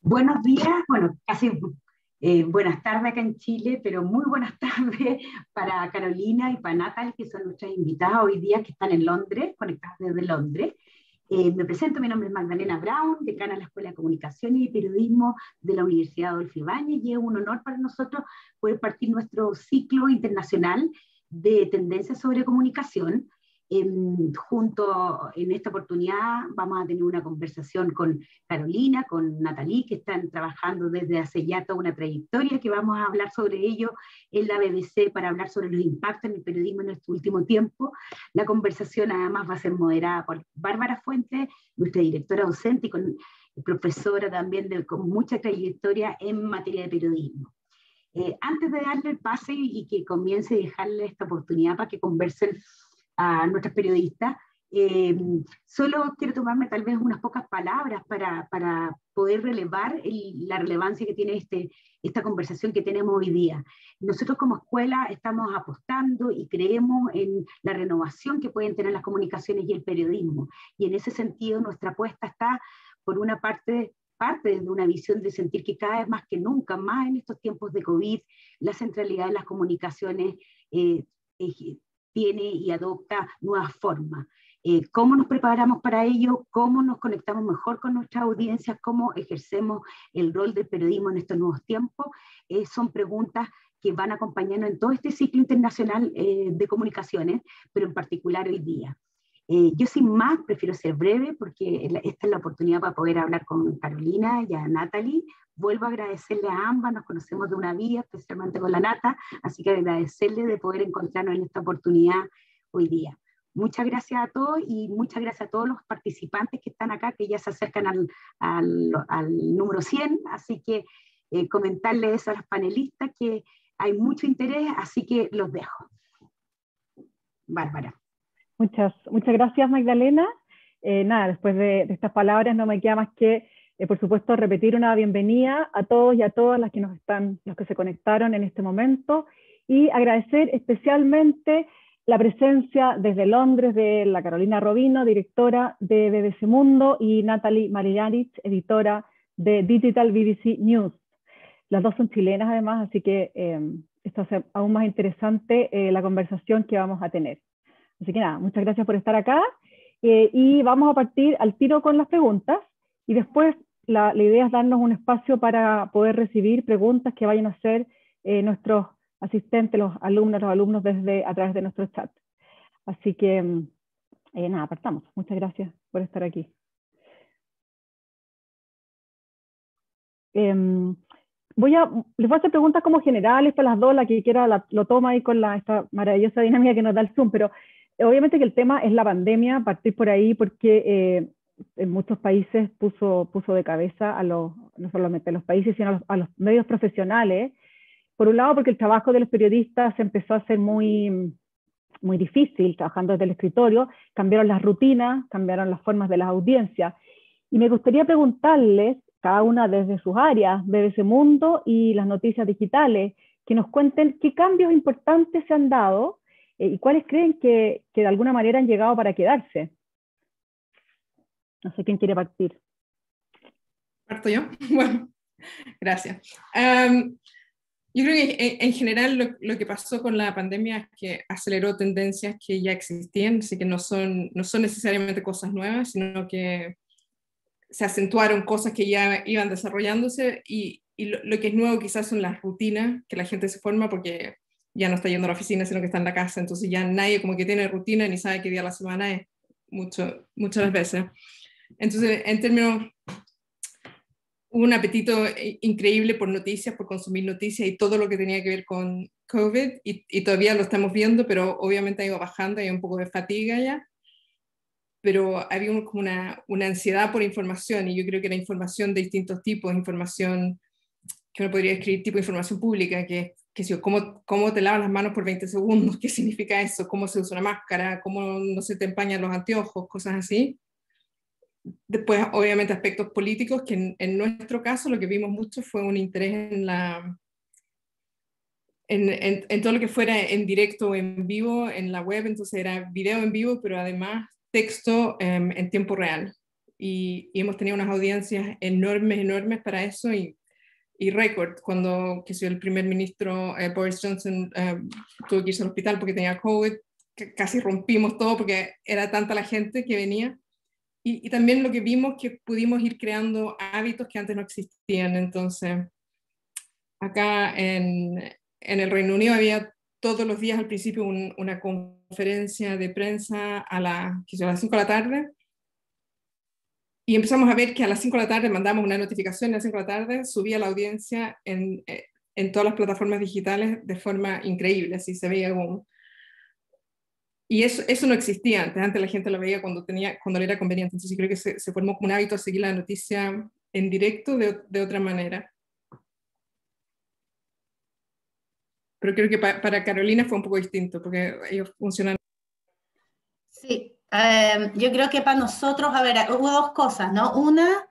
Buenos días, bueno, casi buenas tardes acá en Chile, pero muy buenas tardes para Carolina y para Natalie, que son nuestras invitadas hoy día, que están en Londres, conectadas desde Londres. Me presento, mi nombre es Magdalena Brown, decana de la Escuela de Comunicación y Periodismo de la Universidad Adolfo Ibáñez, y es un honor para nosotros poder partir nuestro ciclo internacional de tendencias sobre comunicación. En esta oportunidad vamos a tener una conversación con Carolina, con Natalie, que están trabajando desde hace ya toda una trayectoria, que vamos a hablar sobre ello en la BBC para hablar sobre los impactos en el periodismo en este último tiempo. La conversación además va a ser moderada por Bárbara Fuentes, nuestra directora docente y profesora también con mucha trayectoria en materia de periodismo. Antes de darle el pase y que comience a dejarle esta oportunidad para que conversen a nuestros periodistas, solo quiero tomarme tal vez unas pocas palabras para poder relevar la relevancia que tiene esta conversación que tenemos hoy día. Nosotros como escuela estamos apostando y creemos en la renovación que pueden tener las comunicaciones y el periodismo, y en ese sentido nuestra apuesta está, por una parte desde una visión de sentir que cada vez más que nunca, más en estos tiempos de COVID, la centralidad de las comunicaciones tiene y adopta nuevas formas. ¿Cómo nos preparamos para ello? ¿Cómo nos conectamos mejor con nuestras audiencias? ¿Cómo ejercemos el rol del periodismo en estos nuevos tiempos? Son preguntas que van acompañando en todo este ciclo internacional de comunicaciones, pero en particular hoy día. Yo sin más prefiero ser breve porque esta es la oportunidad para poder hablar con Carolina y a Natalie. Vuelvo a agradecerle a ambas, nos conocemos de una vida, especialmente con la Nata, así que agradecerle de poder encontrarnos en esta oportunidad hoy día. Muchas gracias a todos y muchas gracias a todos los participantes que están acá, que ya se acercan al número 100, así que comentarles a las panelistas que hay mucho interés, así que los dejo. Bárbara. Muchas gracias, Magdalena. Nada, después de estas palabras no me queda más que, por supuesto, repetir una bienvenida a todos y a todas los que se conectaron en este momento, y agradecer especialmente la presencia desde Londres de la Carolina Robino, directora de BBC Mundo, y Natalie Marianich, editora de Digital BBC News. Las dos son chilenas además, así que esto hace aún más interesante la conversación que vamos a tener. Así que nada, muchas gracias por estar acá, y vamos a partir al tiro con las preguntas, y después la idea es darnos un espacio para poder recibir preguntas que vayan a hacer nuestros asistentes, los alumnos a través de nuestro chat. Así que nada, partamos. Muchas gracias por estar aquí. Les voy a hacer preguntas como generales para las dos, la que quiera lo toma ahí con esta maravillosa dinámica que nos da el Zoom, pero obviamente que el tema es la pandemia, partir por ahí porque en muchos países puso de cabeza no solamente a los países, sino a los medios profesionales. Por un lado, porque el trabajo de los periodistas empezó a ser muy, muy difícil, trabajando desde el escritorio, cambiaron las rutinas, cambiaron las formas de las audiencias. Y me gustaría preguntarles, cada una desde sus áreas, BBC Mundo y las noticias digitales, que nos cuenten qué cambios importantes se han dado y cuáles creen que de alguna manera han llegado para quedarse. No sé quién quiere partir. ¿Parto yo? Bueno, gracias. Yo creo que en general lo que pasó con la pandemia es que aceleró tendencias que ya existían, así que no son necesariamente cosas nuevas, sino que se acentuaron cosas que ya iban desarrollándose, y lo que es nuevo quizás son las rutinas que la gente se forma porque ya no está yendo a la oficina, sino que está en la casa, entonces ya nadie como que tiene rutina ni sabe qué día de la semana es, muchas veces. Entonces, en términos, hubo un apetito increíble por noticias, por consumir noticias y todo lo que tenía que ver con COVID, y todavía lo estamos viendo, pero obviamente ha ido bajando, hay un poco de fatiga ya, pero había como una ansiedad por información, y yo creo que la información de distintos tipos, información que uno podría describir tipo de información pública, que si, cómo te lavas las manos por 20 segundos, qué significa eso, cómo se usa una máscara, cómo no se te empañan los anteojos, cosas así. Después, obviamente, aspectos políticos, que en nuestro caso lo que vimos mucho fue un interés en todo lo que fuera en directo o en vivo en la web, entonces era video en vivo, pero además texto en tiempo real. y hemos tenido unas audiencias enormes, enormes para eso, y récord, cuando el primer ministro Boris Johnson tuvo que irse al hospital porque tenía COVID, casi rompimos todo porque era tanta la gente que venía. Y también lo que vimos, que pudimos ir creando hábitos que antes no existían. Entonces, acá en el Reino Unido había todos los días al principio una conferencia de prensa a las 5 de la tarde, y empezamos a ver que a las 5 de la tarde mandamos una notificación, a las 5 de la tarde subía la audiencia en todas las plataformas digitales de forma increíble, así se veía como... Y eso no existía antes la gente lo veía cuando le era conveniente. Entonces creo que se formó como un hábito a seguir la noticia en directo de otra manera. Pero creo que para Carolina fue un poco distinto, porque ellos funcionan. Sí, yo creo que para nosotros, a ver, hubo dos cosas, ¿no? Una,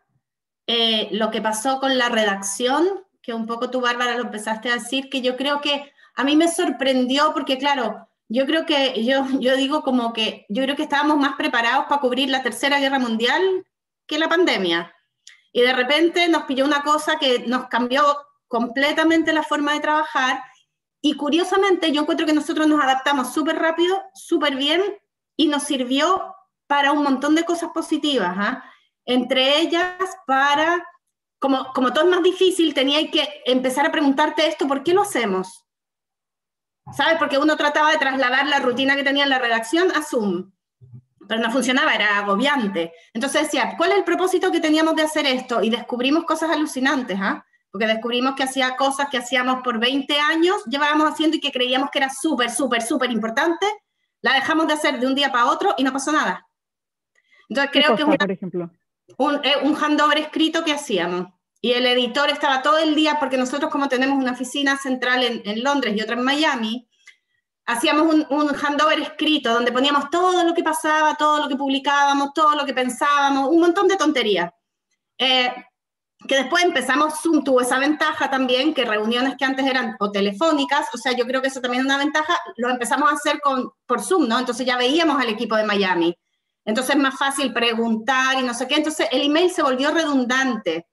lo que pasó con la redacción, que un poco tú, Bárbara, lo empezaste a decir, que yo creo que a mí me sorprendió, porque claro, yo creo que, yo digo como que, yo creo que estábamos más preparados para cubrir la Tercera Guerra Mundial que la pandemia. Y de repente nos pilló una cosa que nos cambió completamente la forma de trabajar, y curiosamente yo encuentro que nosotros nos adaptamos súper rápido, súper bien, y nos sirvió para un montón de cosas positivas, ¿eh? Entre ellas para, como todo es más difícil, tenía que empezar a preguntarte esto, ¿por qué lo hacemos? ¿Sabes? Porque uno trataba de trasladar la rutina que tenía en la redacción a Zoom, pero no funcionaba, era agobiante. Entonces decía, ¿cuál es el propósito que teníamos de hacer esto? Y descubrimos cosas alucinantes, ¿eh? Porque descubrimos que hacía cosas que hacíamos por 20 años, llevábamos haciendo y que creíamos que era súper, súper, súper importante, la dejamos de hacer de un día para otro y no pasó nada. Entonces creo que por ejemplo, un handover escrito que hacíamos. Y el editor estaba todo el día, porque nosotros como tenemos una oficina central en Londres y otra en Miami, hacíamos un handover escrito donde poníamos todo lo que pasaba, todo lo que publicábamos, todo lo que pensábamos, un montón de tonterías. Que después empezamos, Zoom tuvo esa ventaja también, que reuniones que antes eran o telefónicas, o sea, yo creo que eso también es una ventaja, lo empezamos a hacer por Zoom, ¿no? Entonces ya veíamos al equipo de Miami. Entonces es más fácil preguntar y no sé qué. Entonces el email se volvió redundante.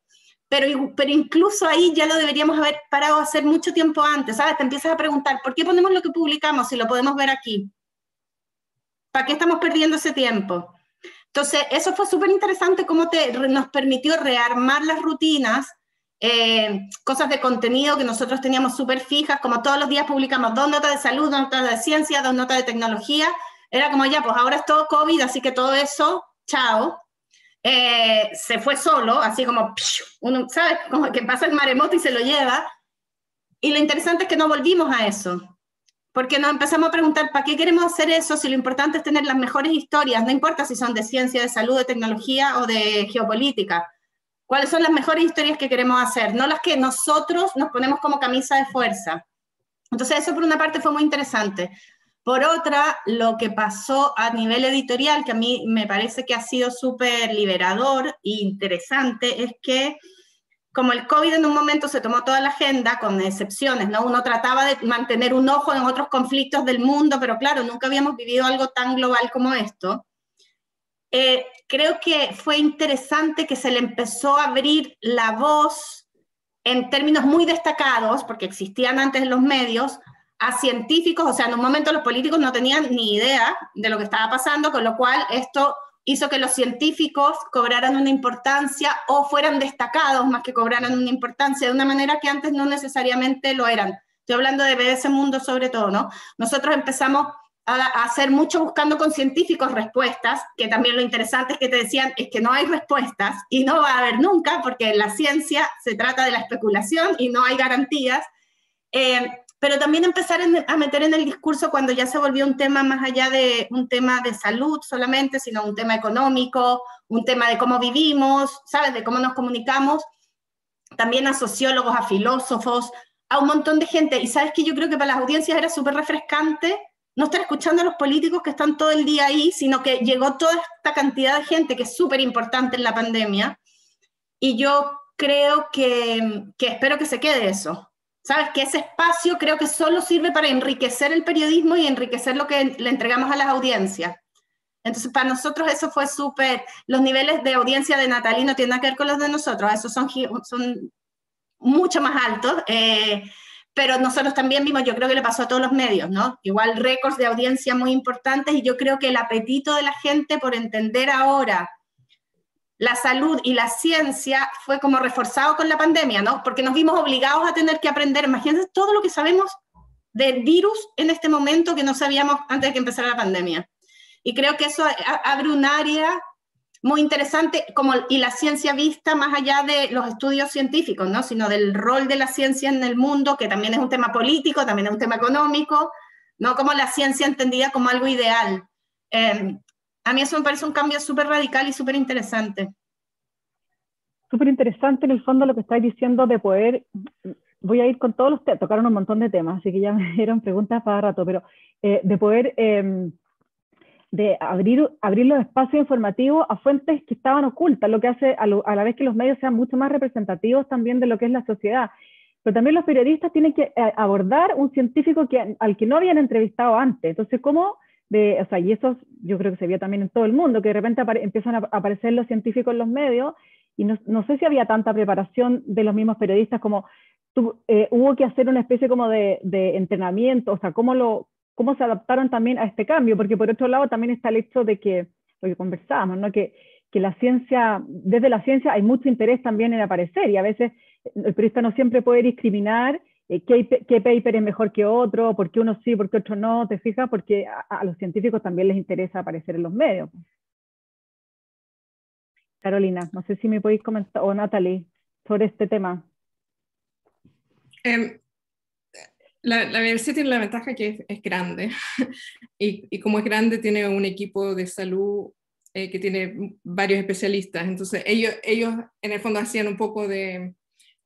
Pero incluso ahí ya lo deberíamos haber parado a hacer mucho tiempo antes, ¿sabes? Te empiezas a preguntar, ¿por qué ponemos lo que publicamos si lo podemos ver aquí? ¿Para qué estamos perdiendo ese tiempo? Entonces, eso fue súper interesante, cómo nos permitió rearmar las rutinas, cosas de contenido que nosotros teníamos súper fijas, como todos los días publicamos 2 notas de salud, 2 notas de ciencia, 2 notas de tecnología. Era como ya, pues ahora es todo COVID, así que todo eso, chao. Se fue solo, así como, uno, ¿sabes? Como que pasa el maremoto y se lo lleva. Y lo interesante es que no volvimos a eso. Porque nos empezamos a preguntar, ¿para qué queremos hacer eso si lo importante es tener las mejores historias? No importa si son de ciencia, de salud, de tecnología o de geopolítica. ¿Cuáles son las mejores historias que queremos hacer? No las que nosotros nos ponemos como camisa de fuerza. Entonces eso por una parte fue muy interesante. Por otra, lo que pasó a nivel editorial, que a mí me parece que ha sido súper liberador e interesante, es que como el COVID en un momento se tomó toda la agenda, con excepciones, ¿no? Uno trataba de mantener un ojo en otros conflictos del mundo, pero claro, nunca habíamos vivido algo tan global como esto. Creo que fue interesante que se le empezó a abrir la voz en términos muy destacados, porque existían antes en los medios, a científicos. O sea, en un momento los políticos no tenían ni idea de lo que estaba pasando, con lo cual esto hizo que los científicos cobraran una importancia o fueran destacados más que cobraran una importancia de una manera que antes no necesariamente lo eran. Estoy hablando de BBC Mundo sobre todo, ¿no? Nosotros empezamos a hacer mucho buscando con científicos respuestas, que también lo interesante es que te decían es que no hay respuestas y no va a haber nunca, porque la ciencia se trata de la especulación y no hay garantías. Pero también empezar a meter en el discurso cuando ya se volvió un tema más allá de un tema de salud solamente, sino un tema económico, un tema de cómo vivimos, ¿sabes? De cómo nos comunicamos, también a sociólogos, a filósofos, a un montón de gente. Y sabes que yo creo que para las audiencias era súper refrescante no estar escuchando a los políticos que están todo el día ahí, sino que llegó toda esta cantidad de gente que es súper importante en la pandemia. Y yo creo que espero que se quede eso. ¿Sabes? Que ese espacio creo que solo sirve para enriquecer el periodismo y enriquecer lo que le entregamos a las audiencias. Entonces, para nosotros eso fue súper, los niveles de audiencia de Natalie no tienen nada que ver con los de nosotros, esos son mucho más altos, pero nosotros también vimos, yo creo que le pasó a todos los medios, ¿no? Igual récords de audiencia muy importantes, y yo creo que el apetito de la gente por entender ahora la salud y la ciencia fue como reforzado con la pandemia, ¿no? Porque nos vimos obligados a tener que aprender, imagínense todo lo que sabemos del virus en este momento que no sabíamos antes de que empezara la pandemia. Y creo que eso abre un área muy interesante, y la ciencia vista más allá de los estudios científicos, ¿no? Sino del rol de la ciencia en el mundo, que también es un tema político, también es un tema económico, no como la ciencia entendida como algo ideal. A mí eso me parece un cambio súper radical y súper interesante. Súper interesante en el fondo lo que estáis diciendo de poder, voy a ir con todos los temas, tocaron un montón de temas, así que ya me dieron preguntas para rato, pero de poder de abrir los espacios informativos a fuentes que estaban ocultas, lo que hace a la vez que los medios sean mucho más representativos también de lo que es la sociedad. Pero también los periodistas tienen que abordar un científico al que no habían entrevistado antes. Entonces, ¿cómo? O sea, y eso yo creo que se vio también en todo el mundo, que de repente empiezan a aparecer los científicos en los medios, y no sé si había tanta preparación de los mismos periodistas como hubo que hacer una especie como de entrenamiento, o sea, cómo se adaptaron también a este cambio, porque por otro lado también está el hecho de que, lo que conversábamos, ¿no? que la ciencia, desde la ciencia hay mucho interés también en aparecer, y a veces el periodista no siempre puede discriminar qué paper es mejor que otro, por qué uno sí, por qué otro no, ¿te fijas? Porque a los científicos también les interesa aparecer en los medios. Carolina, no sé si me podéis comentar, o Natalie, sobre este tema. La BBC tiene la ventaja que es grande, y como es grande tiene un equipo de salud que tiene varios especialistas, entonces ellos en el fondo hacían un poco de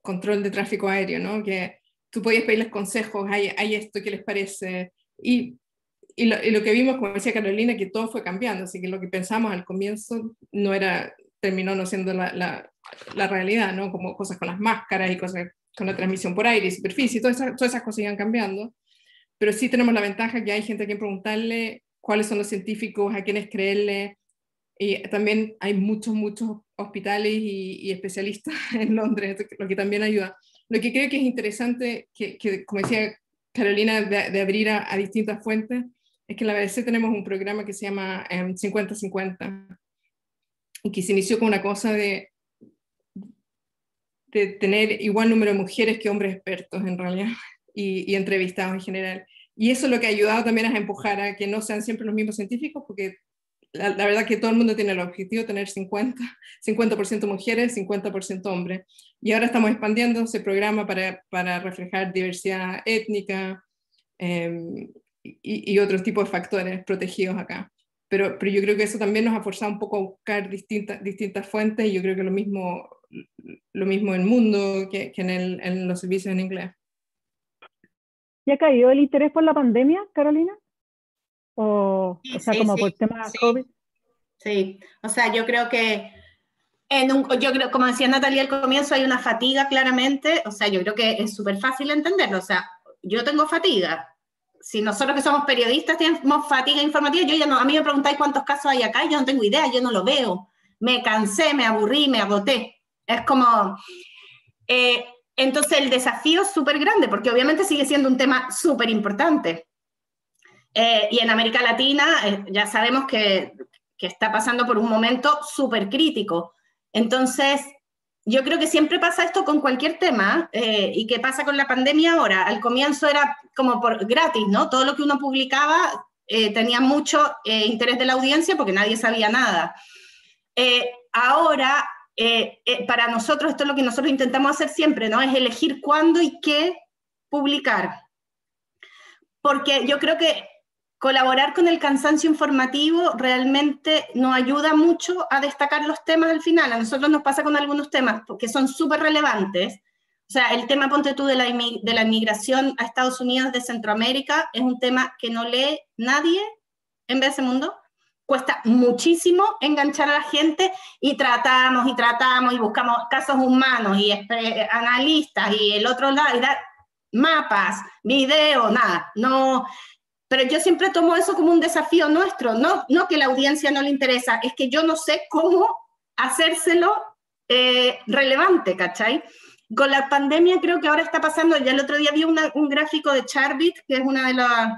control de tráfico aéreo, ¿no? Que tú podías pedirles consejos, hay esto, ¿qué les parece? Y lo que vimos, como decía Carolina, que todo fue cambiando, así que lo que pensamos al comienzo terminó no siendo la realidad, ¿no? Como cosas con las máscaras y cosas con la transmisión por aire y superficie, todas esas cosas iban cambiando, pero sí tenemos la ventaja que hay gente a quien preguntarle cuáles son los científicos, a quienes creerle, y también hay muchos hospitales y especialistas en Londres, lo que también ayuda. Lo que creo que es interesante, que como decía Carolina, de abrir a distintas fuentes, es que en la BBC tenemos un programa que se llama 50-50, y que se inició con una cosa de tener igual número de mujeres que hombres expertos en realidad, y entrevistados en general. Y eso es lo que ha ayudado también a empujar a que no sean siempre los mismos científicos, porque la verdad que todo el mundo tiene el objetivo de tener 50% mujeres, 50% hombres. Y ahora estamos expandiendo ese programa para reflejar diversidad étnica y otros tipos de factores protegidos acá. Pero yo creo que eso también nos ha forzado un poco a buscar distintas fuentes, y yo creo que lo mismo en el mundo que en los servicios en inglés. ¿Y ha caído el interés por la pandemia, Carolina? O sea, Sí, como sí, por temas sí, COVID. Sí, o sea, yo creo que como decía Natalia al comienzo, hay una fatiga claramente, o sea, yo creo que es súper fácil entenderlo, o sea, yo tengo fatiga. Si nosotros que somos periodistas tenemos fatiga informativa, yo ya no, a mí me preguntáis cuántos casos hay acá, y yo no tengo idea, yo no lo veo. Me cansé, me aburrí, me agoté. Es como... entonces el desafío es súper grande, porque obviamente sigue siendo un tema súper importante. Y en América Latina ya sabemos que está pasando por un momento súper crítico. Entonces, yo creo que siempre pasa esto con cualquier tema, y que pasa con la pandemia ahora. Al comienzo era como por gratis, ¿no? Todo lo que uno publicaba tenía mucho interés de la audiencia porque nadie sabía nada. Ahora, para nosotros, esto es lo que nosotros intentamos hacer siempre, ¿no? Es elegir cuándo y qué publicar. Porque yo creo que colaborar con el cansancio informativo realmente nos ayuda mucho a destacar los temas al final. A nosotros nos pasa con algunos temas que son súper relevantes. O sea, el tema, ponte tú, de la inmigración a Estados Unidos de Centroamérica es un tema que no lee nadie en BBC Mundo. Cuesta muchísimo enganchar a la gente, y tratamos y buscamos casos humanos y analistas y el otro lado, y mapas, videos, nada. No, pero yo siempre tomo eso como un desafío nuestro, no que la audiencia no le interesa, es que yo no sé cómo hacérselo relevante, ¿cachai? Con la pandemia creo que ahora está pasando, ya el otro día vi un gráfico de Charbit, que es una de las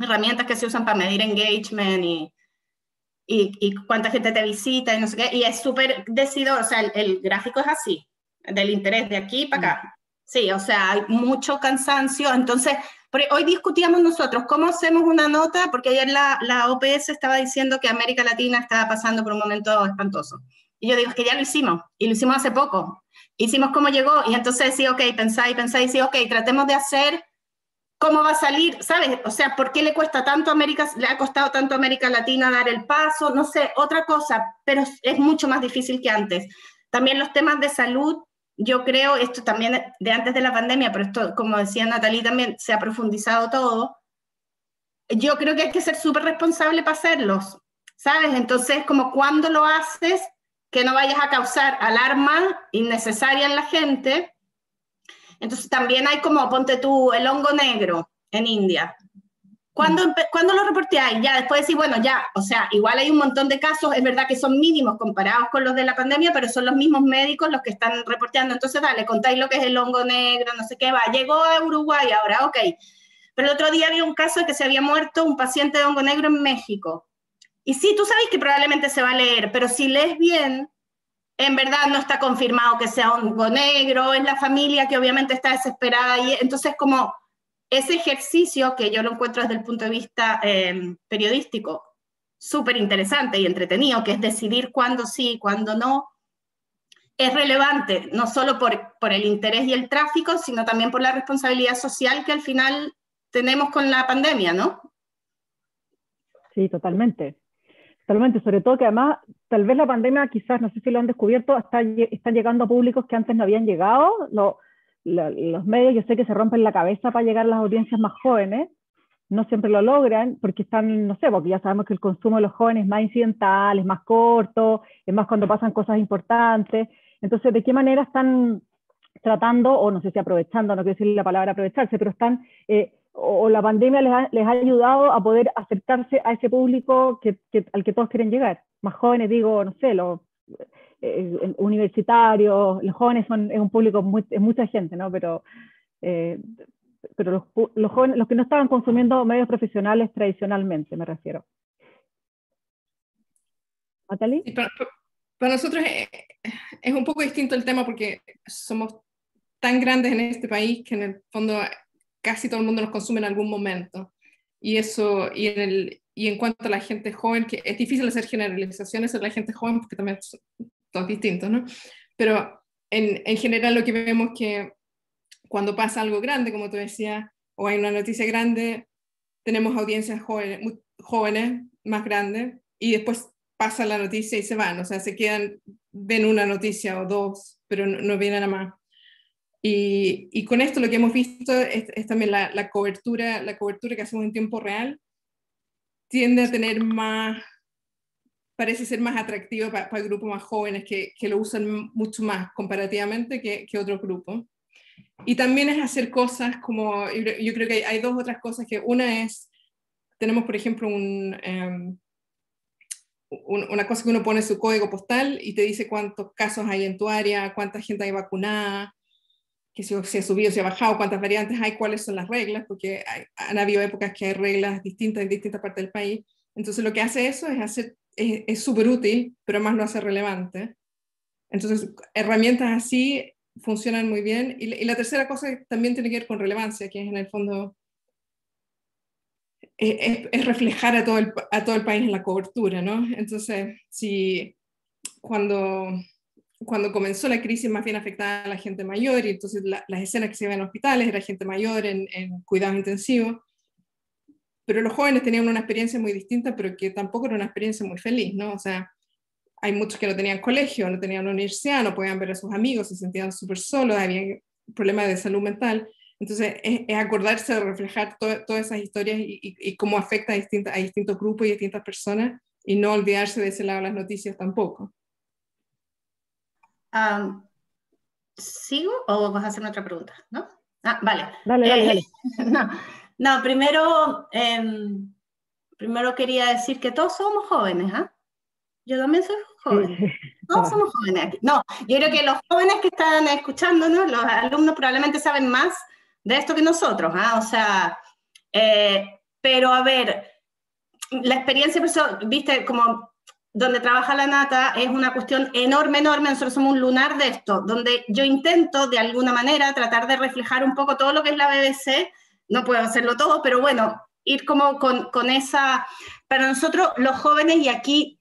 herramientas que se usan para medir engagement y cuánta gente te visita y no sé qué, y es súper decidido, o sea, el gráfico es así, del interés de aquí para acá. Sí, o sea, hay mucho cansancio, entonces, hoy discutíamos nosotros cómo hacemos una nota, porque ayer la OPS estaba diciendo que América Latina estaba pasando por un momento espantoso. Y yo digo, es que ya lo hicimos, y lo hicimos hace poco. Hicimos cómo llegó, y entonces sí, ok, pensáis, sí, ok, tratemos de hacer cómo va a salir, ¿sabes? O sea, ¿por qué le cuesta tanto le ha costado tanto a América Latina dar el paso? No sé, otra cosa, pero es mucho más difícil que antes. También los temas de salud, yo creo, esto también de antes de la pandemia, pero esto, como decía Natalie, también se ha profundizado todo. Yo creo que hay que ser súper responsable para hacerlos, ¿sabes? Entonces, como cuando lo haces, que no vayas a causar alarma innecesaria en la gente. Entonces también hay como, ponte tú, el hongo negro en India. ¿Cuándo lo reporteáis? Ya después decís, bueno, ya, o sea, igual hay un montón de casos, es verdad que son mínimos comparados con los de la pandemia, pero son los mismos médicos los que están reporteando. Entonces, dale, contáis lo que es el hongo negro, no sé qué, va, llegó a Uruguay ahora, ok. Pero el otro día había un caso de que se había muerto un paciente de hongo negro en México. Y sí, tú sabes que probablemente se va a leer, pero si lees bien, en verdad no está confirmado que sea hongo negro, es la familia que obviamente está desesperada, y entonces como ese ejercicio que yo lo encuentro desde el punto de vista periodístico súper interesante y entretenido, que es decidir cuándo sí y cuándo no, es relevante, no solo por el interés y el tráfico, sino también por la responsabilidad social que al final tenemos con la pandemia, ¿no? Sí, totalmente. Totalmente, sobre todo que además, tal vez la pandemia, quizás, no sé si lo han descubierto, están llegando a públicos que antes no habían llegado. Los medios, yo sé que se rompen la cabeza para llegar a las audiencias más jóvenes, no siempre lo logran, porque están, no sé, porque ya sabemos que el consumo de los jóvenes es más incidental, es más corto, es más cuando pasan cosas importantes. Entonces, ¿de qué manera están tratando, o no sé si aprovechando, no quiero decir la palabra aprovecharse, pero están... o la pandemia les ha ayudado a poder acercarse a ese público al que todos quieren llegar. Más jóvenes, digo, no sé, los universitarios, los jóvenes es un público, es mucha gente, ¿no? Pero los jóvenes, los que no estaban consumiendo medios profesionales tradicionalmente, me refiero. ¿Natalie? Sí, para nosotros es un poco distinto el tema porque somos tan grandes en este país que en el fondo casi todo el mundo nos consume en algún momento. Y eso, y en cuanto a la gente joven, que es difícil hacer generalizaciones sobre la gente joven porque también son todos distintos, ¿no? Pero en general lo que vemos es que cuando pasa algo grande, como tú decías, o hay una noticia grande, tenemos audiencias jóvenes más grandes, y después pasa la noticia y se van, o sea, se quedan, ven una noticia o dos, pero no vienen a más. Y con esto lo que hemos visto es también la cobertura que hacemos en tiempo real tiende a tener más, parece ser más atractiva para el grupo más jóvenes que lo usan mucho más comparativamente que otros grupos. Y también es hacer cosas como, yo creo que hay dos otras cosas, que una es, tenemos por ejemplo una cosa que uno pone su código postal y te dice cuántos casos hay en tu área, cuánta gente hay vacunada, que si ha subido, si ha bajado, cuántas variantes hay, cuáles son las reglas, porque han habido épocas que hay reglas distintas en distintas partes del país. Entonces lo que hace eso es súper útil, pero más lo hace relevante. Entonces herramientas así funcionan muy bien. Y la tercera cosa también tiene que ver con relevancia, que es en el fondo es reflejar a todo el país en la cobertura, ¿no? Entonces, si cuando comenzó la crisis más bien afectaba a la gente mayor, y entonces las escenas que se ven en hospitales era gente mayor en cuidados intensivos, pero los jóvenes tenían una experiencia muy distinta, pero que tampoco era una experiencia muy feliz, ¿no? O sea, hay muchos que no tenían colegio, no tenían universidad, no podían ver a sus amigos, se sentían súper solos, había problemas de salud mental. Entonces, es acordarse de reflejar todas esas historias y cómo afecta a distintos grupos y distintas personas, y no olvidarse de ese lado de las noticias tampoco. ¿Sigo o vas a hacerme otra pregunta? ¿No? Ah, vale. Dale. No. No, primero quería decir que todos somos jóvenes, ¿ah? Yo también soy joven. Sí. Todos somos jóvenes aquí. No, yo creo que los jóvenes que están escuchándonos, los alumnos probablemente saben más de esto que nosotros, ¿ah? O sea, pero a ver, la experiencia, viste, como donde trabaja la Nata, es una cuestión enorme, enorme. Nosotros somos un lunar de esto, donde yo intento de alguna manera tratar de reflejar un poco todo lo que es la BBC. No puedo hacerlo todo, pero bueno, ir como con esa... Para nosotros, los jóvenes, y aquí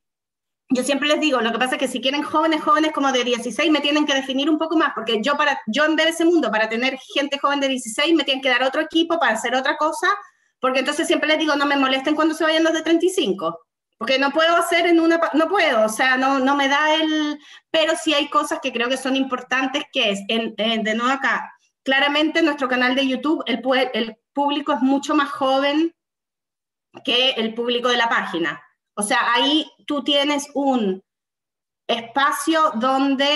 yo siempre les digo, lo que pasa es que si quieren jóvenes como de 16, me tienen que definir un poco más, porque yo en BBC Mundo, para tener gente joven de 16, me tienen que dar otro equipo para hacer otra cosa, porque entonces siempre les digo, no me molesten cuando se vayan los de 35, porque no puedo hacer no puedo, o sea, no me da pero sí hay cosas que creo que son importantes, que es, de nuevo acá, claramente nuestro canal de YouTube, el público es mucho más joven que el público de la página. O sea, ahí tú tienes un espacio donde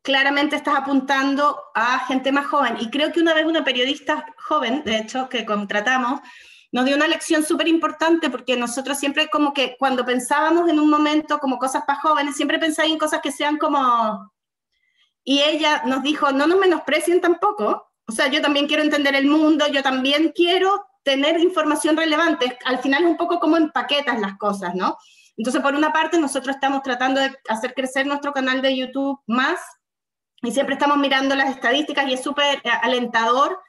claramente estás apuntando a gente más joven. Y creo que una vez una periodista joven, de hecho, que contratamos, nos dio una lección súper importante, porque nosotros siempre como que cuando pensábamos en un momento como cosas para jóvenes, siempre pensábamos en cosas que sean como... Y ella nos dijo, no nos menosprecien tampoco. O sea, yo también quiero entender el mundo, yo también quiero tener información relevante. Al final es un poco como empaquetas las cosas, ¿no? Entonces, por una parte, nosotros estamos tratando de hacer crecer nuestro canal de YouTube más, y siempre estamos mirando las estadísticas, y es súper alentador,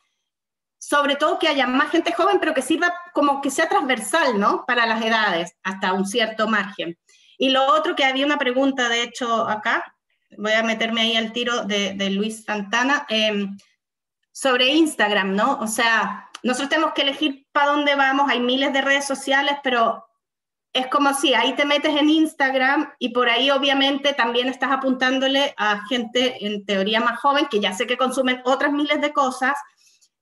sobre todo que haya más gente joven, pero que sirva como que sea transversal, ¿no? Para las edades, hasta un cierto margen. Y lo otro, que había una pregunta, de hecho, acá, voy a meterme ahí al tiro de Luis Santana, sobre Instagram, ¿no? O sea, nosotros tenemos que elegir para dónde vamos, hay miles de redes sociales, pero es como si ahí te metes en Instagram y por ahí obviamente también estás apuntándole a gente en teoría más joven, que ya sé que consumen otras miles de cosas,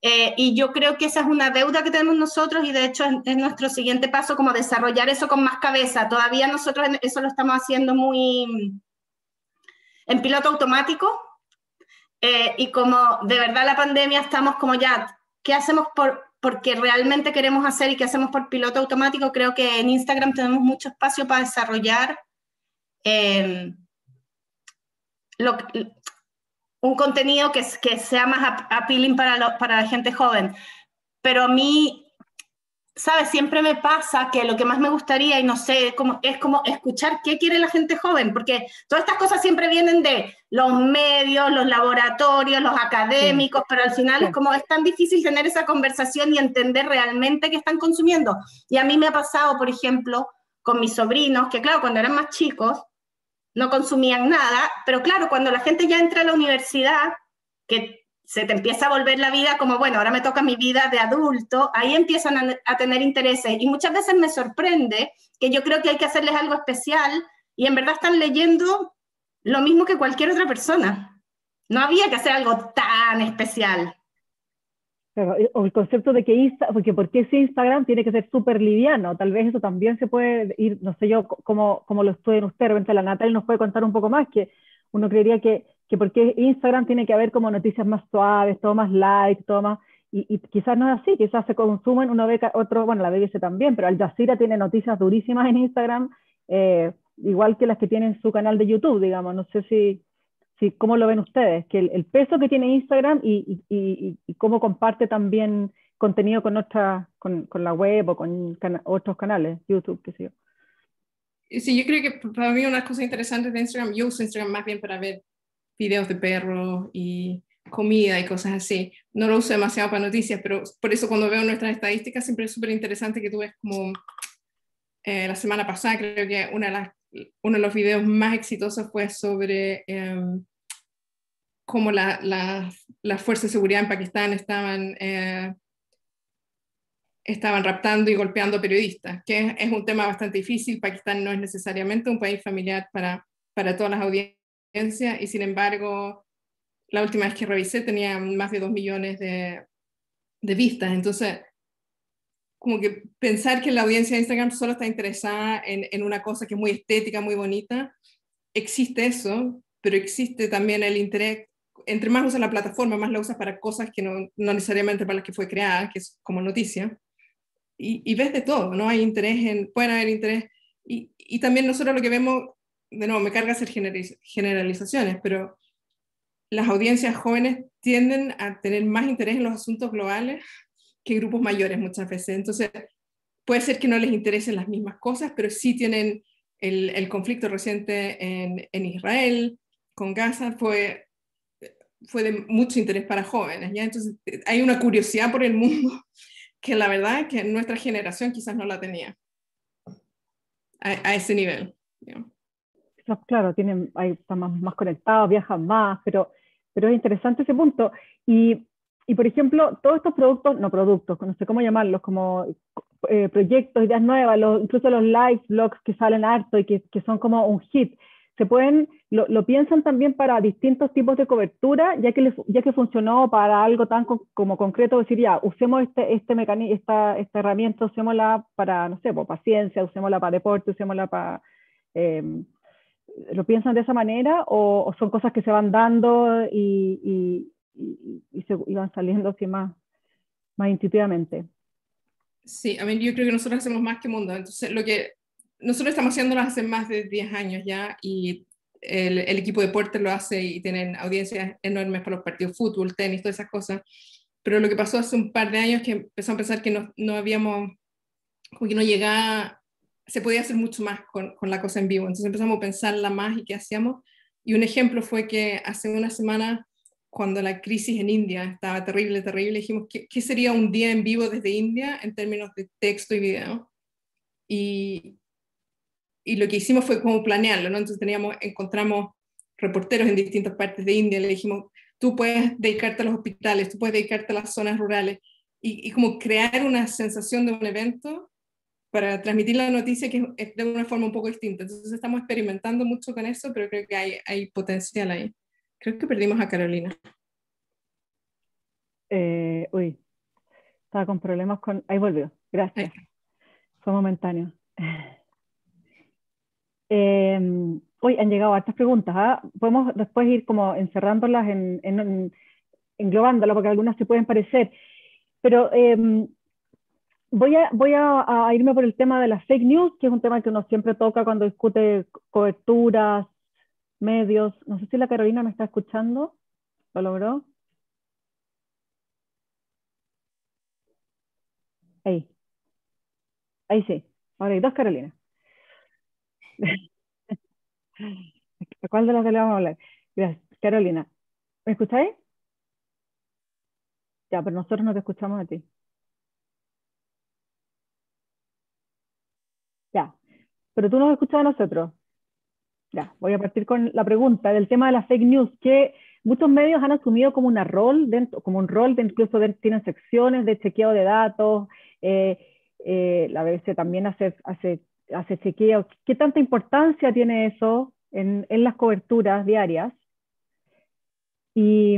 y yo creo que esa es una deuda que tenemos nosotros, y de hecho es nuestro siguiente paso, como desarrollar eso con más cabeza. Todavía nosotros eso lo estamos haciendo muy en piloto automático, y como de verdad la pandemia estamos como ya, ¿qué hacemos porque realmente queremos hacer y qué hacemos por piloto automático? Creo que en Instagram tenemos mucho espacio para desarrollar un contenido que sea más appealing para la gente joven. Pero a mí, ¿sabes? Siempre me pasa que lo que más me gustaría, y no sé, es como escuchar qué quiere la gente joven, porque todas estas cosas siempre vienen de los medios, los laboratorios, los académicos, sí, pero al final sí, es tan difícil tener esa conversación y entender realmente qué están consumiendo. Y a mí me ha pasado, por ejemplo, con mis sobrinos, que claro, cuando eran más chicos, no consumían nada, pero claro, cuando la gente ya entra a la universidad, que se te empieza a volver la vida como, bueno, ahora me toca mi vida de adulto, ahí empiezan a tener intereses, y muchas veces me sorprende que yo creo que hay que hacerles algo especial, y en verdad están leyendo lo mismo que cualquier otra persona. No había que hacer algo tan especial. Claro, o el concepto de que porque ese Instagram tiene que ser súper liviano, tal vez eso también se puede ir, no sé yo cómo lo estudian ustedes, realmente la Natalia nos puede contar un poco más, que uno creería que porque Instagram tiene que haber como noticias más suaves, todo más light, todo más, y quizás no es así, quizás se consumen, uno ve otro, bueno, la BBC también, pero Al Jazeera tiene noticias durísimas en Instagram, igual que las que tienen su canal de YouTube, digamos, no sé si ¿cómo lo ven ustedes? Que el peso que tiene Instagram y cómo comparte también contenido con la web o con otros canales, YouTube, qué sé yo. Sí, yo creo que para mí una cosa interesante de Instagram, yo uso Instagram más bien para ver videos de perros y comida y cosas así. No lo uso demasiado para noticias, pero por eso cuando veo nuestras estadísticas siempre es súper interesante que tú ves como la semana pasada creo que uno de los videos más exitosos fue sobre cómo las fuerzas de seguridad en Pakistán estaban raptando y golpeando periodistas, que es un tema bastante difícil. Pakistán no es necesariamente un país familiar para todas las audiencias, y sin embargo, la última vez que revisé tenía más de 2 millones de vistas. Entonces, como que pensar que la audiencia de Instagram solo está interesada en una cosa que es muy estética, muy bonita, existe eso, pero existe también el interés. Entre más usas la plataforma, más la usas para cosas que no necesariamente para las que fue creada, que es como noticia. y ves de todo, ¿no? Hay interés pueden haber interés, y también nosotros lo que vemos, de nuevo, me carga hacer generalizaciones, pero las audiencias jóvenes tienden a tener más interés en los asuntos globales que grupos mayores muchas veces. Entonces, puede ser que no les interesen las mismas cosas, pero sí tienen el conflicto reciente en Israel, con Gaza, fue de mucho interés para jóvenes, ¿ya? Entonces, hay una curiosidad por el mundo que la verdad es que nuestra generación quizás no la tenía a ese nivel, ¿ya? Claro, están más conectados, viajan más, pero es interesante ese punto. Y por ejemplo, todos estos productos, no sé cómo llamarlos, como proyectos, ideas nuevas, incluso los live blogs que salen harto y que son como un hit, lo piensan también para distintos tipos de cobertura, ya que funcionó para algo tan como concreto, decir, ya, usemos este mecanismo, esta herramienta, usémosla para, no sé, para ciencia, usémosla para deporte, usémosla para... ¿Lo piensan de esa manera o son cosas que se van dando y van saliendo así más intuitivamente? Sí, yo creo que nosotros hacemos más que mundo. Entonces, lo que nosotros estamos haciendo lo hace más de 10 años ya, y el equipo de deporte lo hace y tienen audiencias enormes para los partidos de fútbol, tenis, todas esas cosas. Pero lo que pasó hace un par de años que empezamos a pensar que no habíamos, como que no llegaba, se podía hacer mucho más con la cosa en vivo. Entonces empezamos a pensarla más y qué hacíamos. Y un ejemplo fue que hace una semana, cuando la crisis en India estaba terrible, dijimos, ¿qué sería un día en vivo desde India en términos de texto y video? Y lo que hicimos fue como planearlo, ¿no? Entonces encontramos reporteros en distintas partes de India, le dijimos, tú puedes dedicarte a los hospitales, tú puedes dedicarte a las zonas rurales, y como crear una sensación de un evento para transmitir la noticia que es de una forma un poco distinta. Entonces estamos experimentando mucho con eso, pero creo que hay potencial ahí. Creo que perdimos a Carolina. Estaba con problemas con... Ahí volvió, gracias. Ahí. Fue momentáneo. Hoy han llegado hartas preguntas, ¿ah? Podemos después ir como encerrándolas, englobándolas, porque algunas se pueden parecer. Pero voy a irme por el tema de las fake news, que es un tema que uno siempre toca cuando discute coberturas, medios. No sé si la Carolina me está escuchando. ¿Lo logró? Ahí sí. Ahora hay dos Carolinas. ¿Cuál de las que le vamos a hablar? Gracias. Carolina, ¿me escucháis? Ya, pero nosotros no te escuchamos a ti. Ya, pero tú nos escuchas a nosotros. Ya, voy a partir con la pregunta del tema de las fake news, que muchos medios han asumido como un rol incluso tienen secciones de chequeo de datos, la BBC también hace chequeo. ¿Qué tanta importancia tiene eso en las coberturas diarias? Y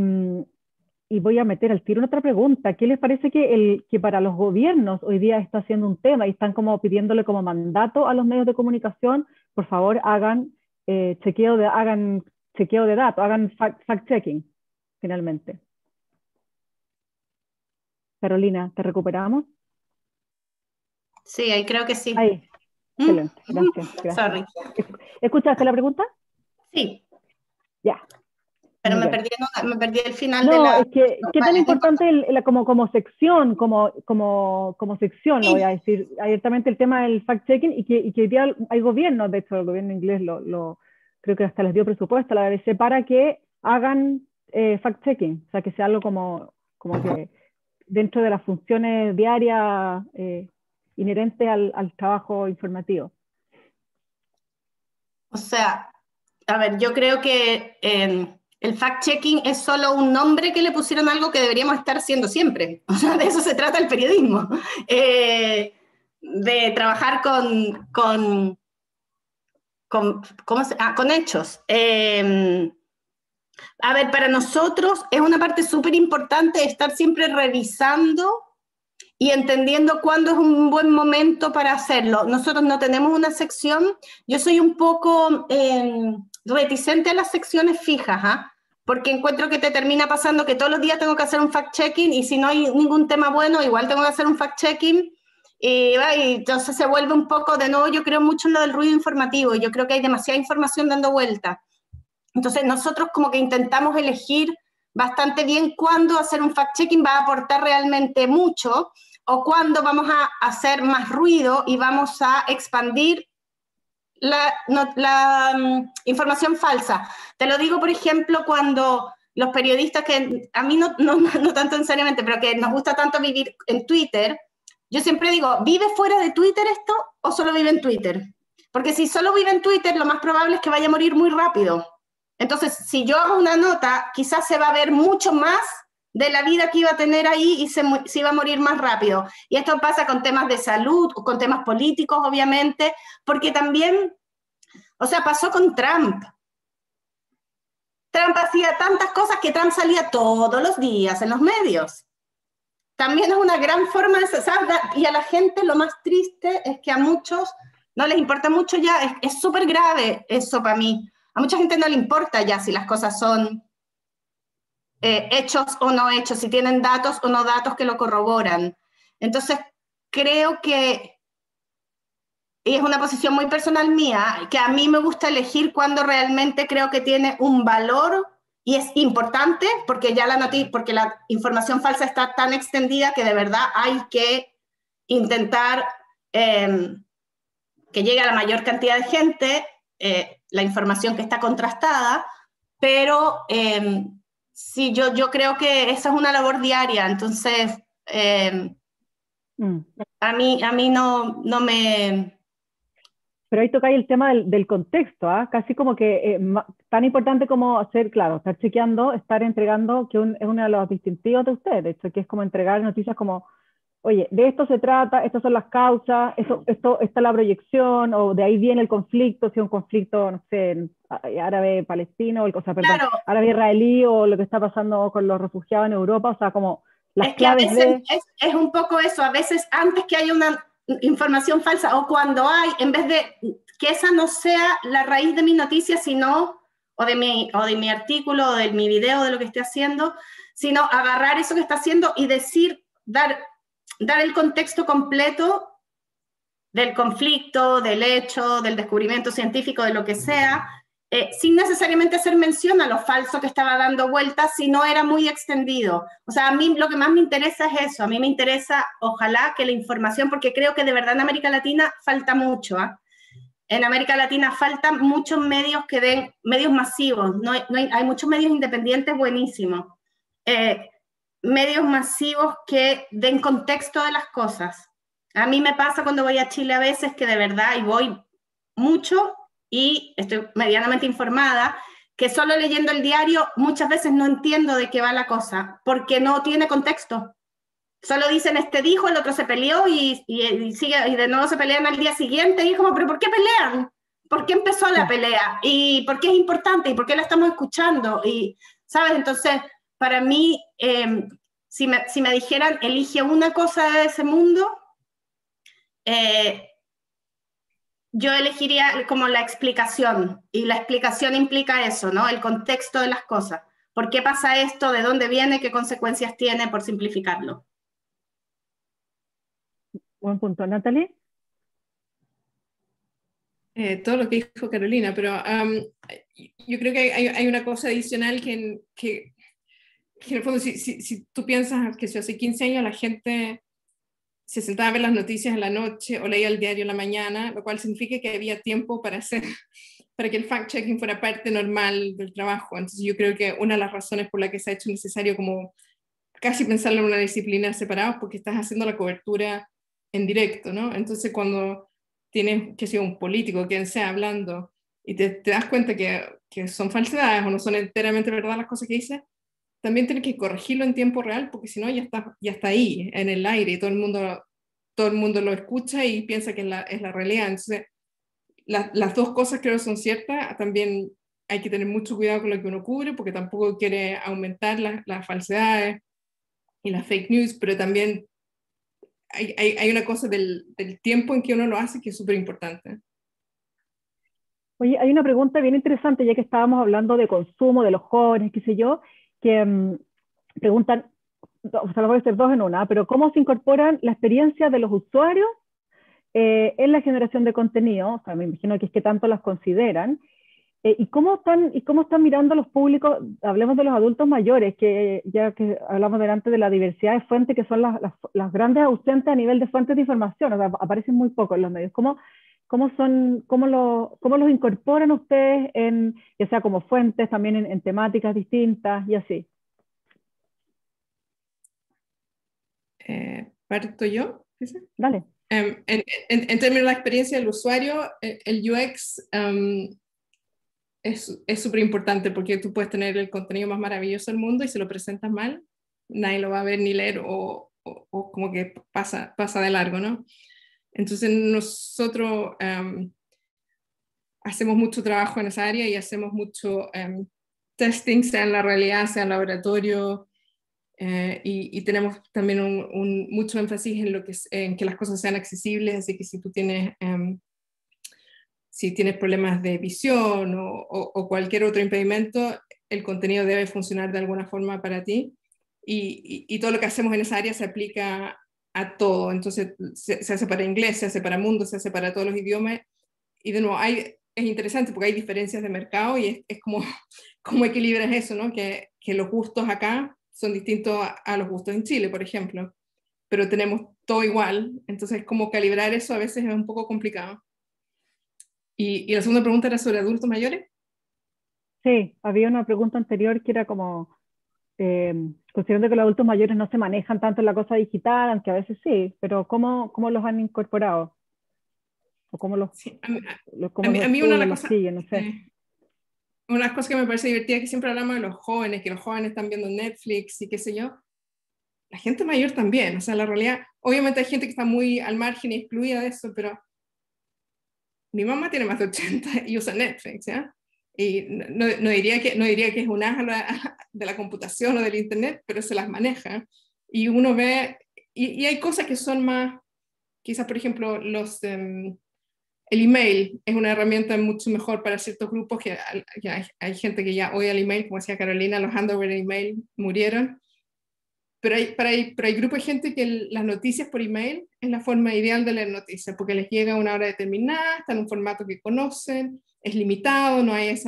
voy a meter al tiro en otra pregunta. ¿Qué les parece que para los gobiernos hoy día está siendo un tema y están como pidiéndole como mandato a los medios de comunicación? Por favor, hagan chequeo de datos, hagan fact-checking, finalmente. Carolina, ¿te recuperamos? Sí, ahí creo que sí. Ahí, excelente, gracias. Sorry. ¿Escuchaste la pregunta? Sí. Ya. Pero me perdí el final no, de la... es que, ¿qué tan importante como sección, como sección, Sí. lo voy a decir abiertamente, el tema del fact-checking, y que hoy día hay gobiernos, de hecho el gobierno inglés creo que hasta les dio presupuesto a la BBC para que hagan fact-checking, o sea, que sea algo como que dentro de las funciones diarias inherentes al trabajo informativo. O sea, a ver, yo creo que el fact-checking es solo un nombre que le pusieron a algo que deberíamos estar haciendo siempre. O sea, de eso se trata el periodismo. De trabajar con hechos. A ver, para nosotros es una parte súper importante estar siempre revisando y entendiendo cuándo es un buen momento para hacerlo. Nosotros no tenemos una sección, yo soy un poco reticente a las secciones fijas, porque encuentro que te termina pasando que todos los días tengo que hacer un fact-checking, y si no hay ningún tema bueno, igual tengo que hacer un fact-checking, y entonces se vuelve un poco, de nuevo, yo creo mucho en lo del ruido informativo, yo creo que hay demasiada información dando vuelta. Entonces nosotros como que intentamos elegir bastante bien cuándo hacer un fact-checking va a aportar realmente mucho, o cuándo vamos a hacer más ruido y vamos a expandir la información falsa. Te lo digo, por ejemplo, cuando los periodistas, que a mí no tanto necesariamente, pero que nos gusta tanto vivir en Twitter, yo siempre digo, ¿vive fuera de Twitter esto o solo vive en Twitter? Porque si solo vive en Twitter, lo más probable es que vaya a morir muy rápido. Entonces, si yo hago una nota, quizás se va a ver mucho más de la vida que iba a tener ahí y se iba a morir más rápido. Y esto pasa con temas de salud, con temas políticos, obviamente, porque también, o sea, pasó con Trump. Trump hacía tantas cosas que Trump salía todos los días en los medios. También es una gran forma de ¿sabes? Y a la gente lo más triste es que a muchos no les importa mucho ya, es súper grave eso para mí. A mucha gente no le importa ya si las cosas son hechos o no hechos, si tienen datos o no datos que lo corroboran. Entonces, creo que, y es una posición muy personal mía, que a mí me gusta elegir cuando realmente creo que tiene un valor y es importante, porque ya porque la información falsa está tan extendida que de verdad hay que intentar que llegue a la mayor cantidad de gente la información que está contrastada, pero sí, yo creo que esa es una labor diaria, entonces a mí no me... Pero ahí toca el tema del contexto, ¿ah? Casi como que tan importante como hacer, claro, estar chequeando, estar entregando, que es uno de los distintivos de ustedes, de hecho, que es como entregar noticias como, oye, de esto se trata, estas son las causas, esto está la proyección, o de ahí viene el conflicto, si es un conflicto, no sé, árabe-palestino, o sea, perdón, Claro, árabe-israelí, o lo que está pasando con los refugiados en Europa, o sea, como las es que a claves veces de... es un poco eso, a veces antes que haya una información falsa, o cuando hay, en vez de que esa no sea la raíz de mi noticia, sino, o de mi artículo, o de mi video, de lo que esté haciendo, sino agarrar eso que está haciendo y decir, dar el contexto completo del conflicto, del hecho, del descubrimiento científico, de lo que sea, sin necesariamente hacer mención a lo falso que estaba dando vueltas, si no era muy extendido. O sea, a mí lo que más me interesa es eso, a mí me interesa, ojalá, que la información, porque creo que de verdad en América Latina falta mucho, ¿eh? En América Latina faltan muchos medios que den, medios masivos, hay muchos medios independientes buenísimos, medios masivos que den contexto de las cosas. A mí me pasa cuando voy a Chile a veces que de verdad, y voy mucho y estoy medianamente informada, que solo leyendo el diario muchas veces no entiendo de qué va la cosa, porque no tiene contexto. Solo dicen, este dijo, el otro se peleó y sigue, y de nuevo se pelean al día siguiente, y es como, ¿pero por qué pelean? ¿Por qué empezó la pelea? ¿Y por qué es importante? ¿Y por qué la estamos escuchando? Y, ¿sabes? Entonces, para mí, si me dijeran, elige una cosa de ese mundo, yo elegiría como la explicación, y la explicación implica eso, ¿no? El contexto de las cosas. ¿Por qué pasa esto? ¿De dónde viene? ¿Qué consecuencias tiene? Por simplificarlo. Buen punto. ¿Natalie? Todo lo que dijo Carolina, pero yo creo que hay una cosa adicional que en el fondo, si tú piensas que si hace 15 años la gente se sentaba a ver las noticias en la noche o leía el diario en la mañana, lo cual significa que había tiempo para que el fact-checking fuera parte normal del trabajo. Entonces yo creo que una de las razones por la que se ha hecho necesario como casi pensarlo en una disciplina separada es porque estás haciendo la cobertura en directo, ¿no? Entonces cuando tienes que ser un político, quien sea, hablando, y te das cuenta que son falsedades o no son enteramente verdad las cosas que dice, también tienes que corregirlo en tiempo real, porque si no ya está ahí, en el aire, y todo el mundo lo escucha y piensa que es la realidad. Entonces, las dos cosas creo que son ciertas. También hay que tener mucho cuidado con lo que uno cubre, porque tampoco quiere aumentar las falsedades y las fake news, pero también hay una cosa del tiempo en que uno lo hace que es súper importante. Oye, hay una pregunta bien interesante, ya que estábamos hablando de consumo, de los jóvenes, qué sé yo, que preguntan, o sea, voy a hacer dos en una, pero cómo se incorporan la experiencia de los usuarios en la generación de contenido, o sea, me imagino que es que tanto las consideran, ¿y cómo están mirando los públicos? Hablemos de los adultos mayores, que ya que hablamos delante de la diversidad de fuentes, que son las grandes ausentes a nivel de fuentes de información, o sea, aparecen muy poco en los medios. ¿Cómo los incorporan ustedes, ya sea como fuentes, también en temáticas distintas y así? ¿Parto yo? ¿Sí? Dale. En términos de la experiencia del usuario, el UX es súper importante, porque tú puedes tener el contenido más maravilloso del mundo y si lo presentas mal, nadie lo va a ver ni leer o como que pasa de largo, ¿no? Entonces nosotros hacemos mucho trabajo en esa área y hacemos mucho testing, sea en la realidad, sea en laboratorio, y tenemos también mucho énfasis en que las cosas sean accesibles, así que si tú tienes problemas de visión o cualquier otro impedimento, el contenido debe funcionar de alguna forma para ti, y todo lo que hacemos en esa área se aplica a todo. Entonces se hace para inglés, se hace para mundo, se hace para todos los idiomas, y de nuevo es interesante porque hay diferencias de mercado y es como cómo equilibras eso, ¿no? Que los gustos acá son distintos a los gustos en Chile, por ejemplo, pero tenemos todo igual, entonces como calibrar eso a veces es un poco complicado. ¿Y la segunda pregunta era sobre adultos mayores? Sí, había una pregunta anterior que era como, considerando que los adultos mayores no se manejan tanto en la cosa digital, aunque a veces sí, pero ¿cómo los han incorporado? ¿O cómo los, sí, cómo a mí una cosa, siguen? No sé. Una cosa que me parece divertida es que siempre hablamos de los jóvenes, que los jóvenes están viendo Netflix y qué sé yo. La gente mayor también, o sea, la realidad, obviamente hay gente que está muy al margen y excluida de eso, pero mi mamá tiene más de 80 y usa Netflix, ¿ya? Y no diría que es un ángel de la computación o del internet, pero se las maneja. Y uno ve, y hay cosas que son más, quizás por ejemplo, el email es una herramienta mucho mejor para ciertos grupos, que hay gente que ya odia el email, como decía Carolina, los handover de email murieron, pero hay grupos de gente que las noticias por email es la forma ideal de leer noticias, porque les llega a una hora determinada, está en un formato que conocen, es limitado, no es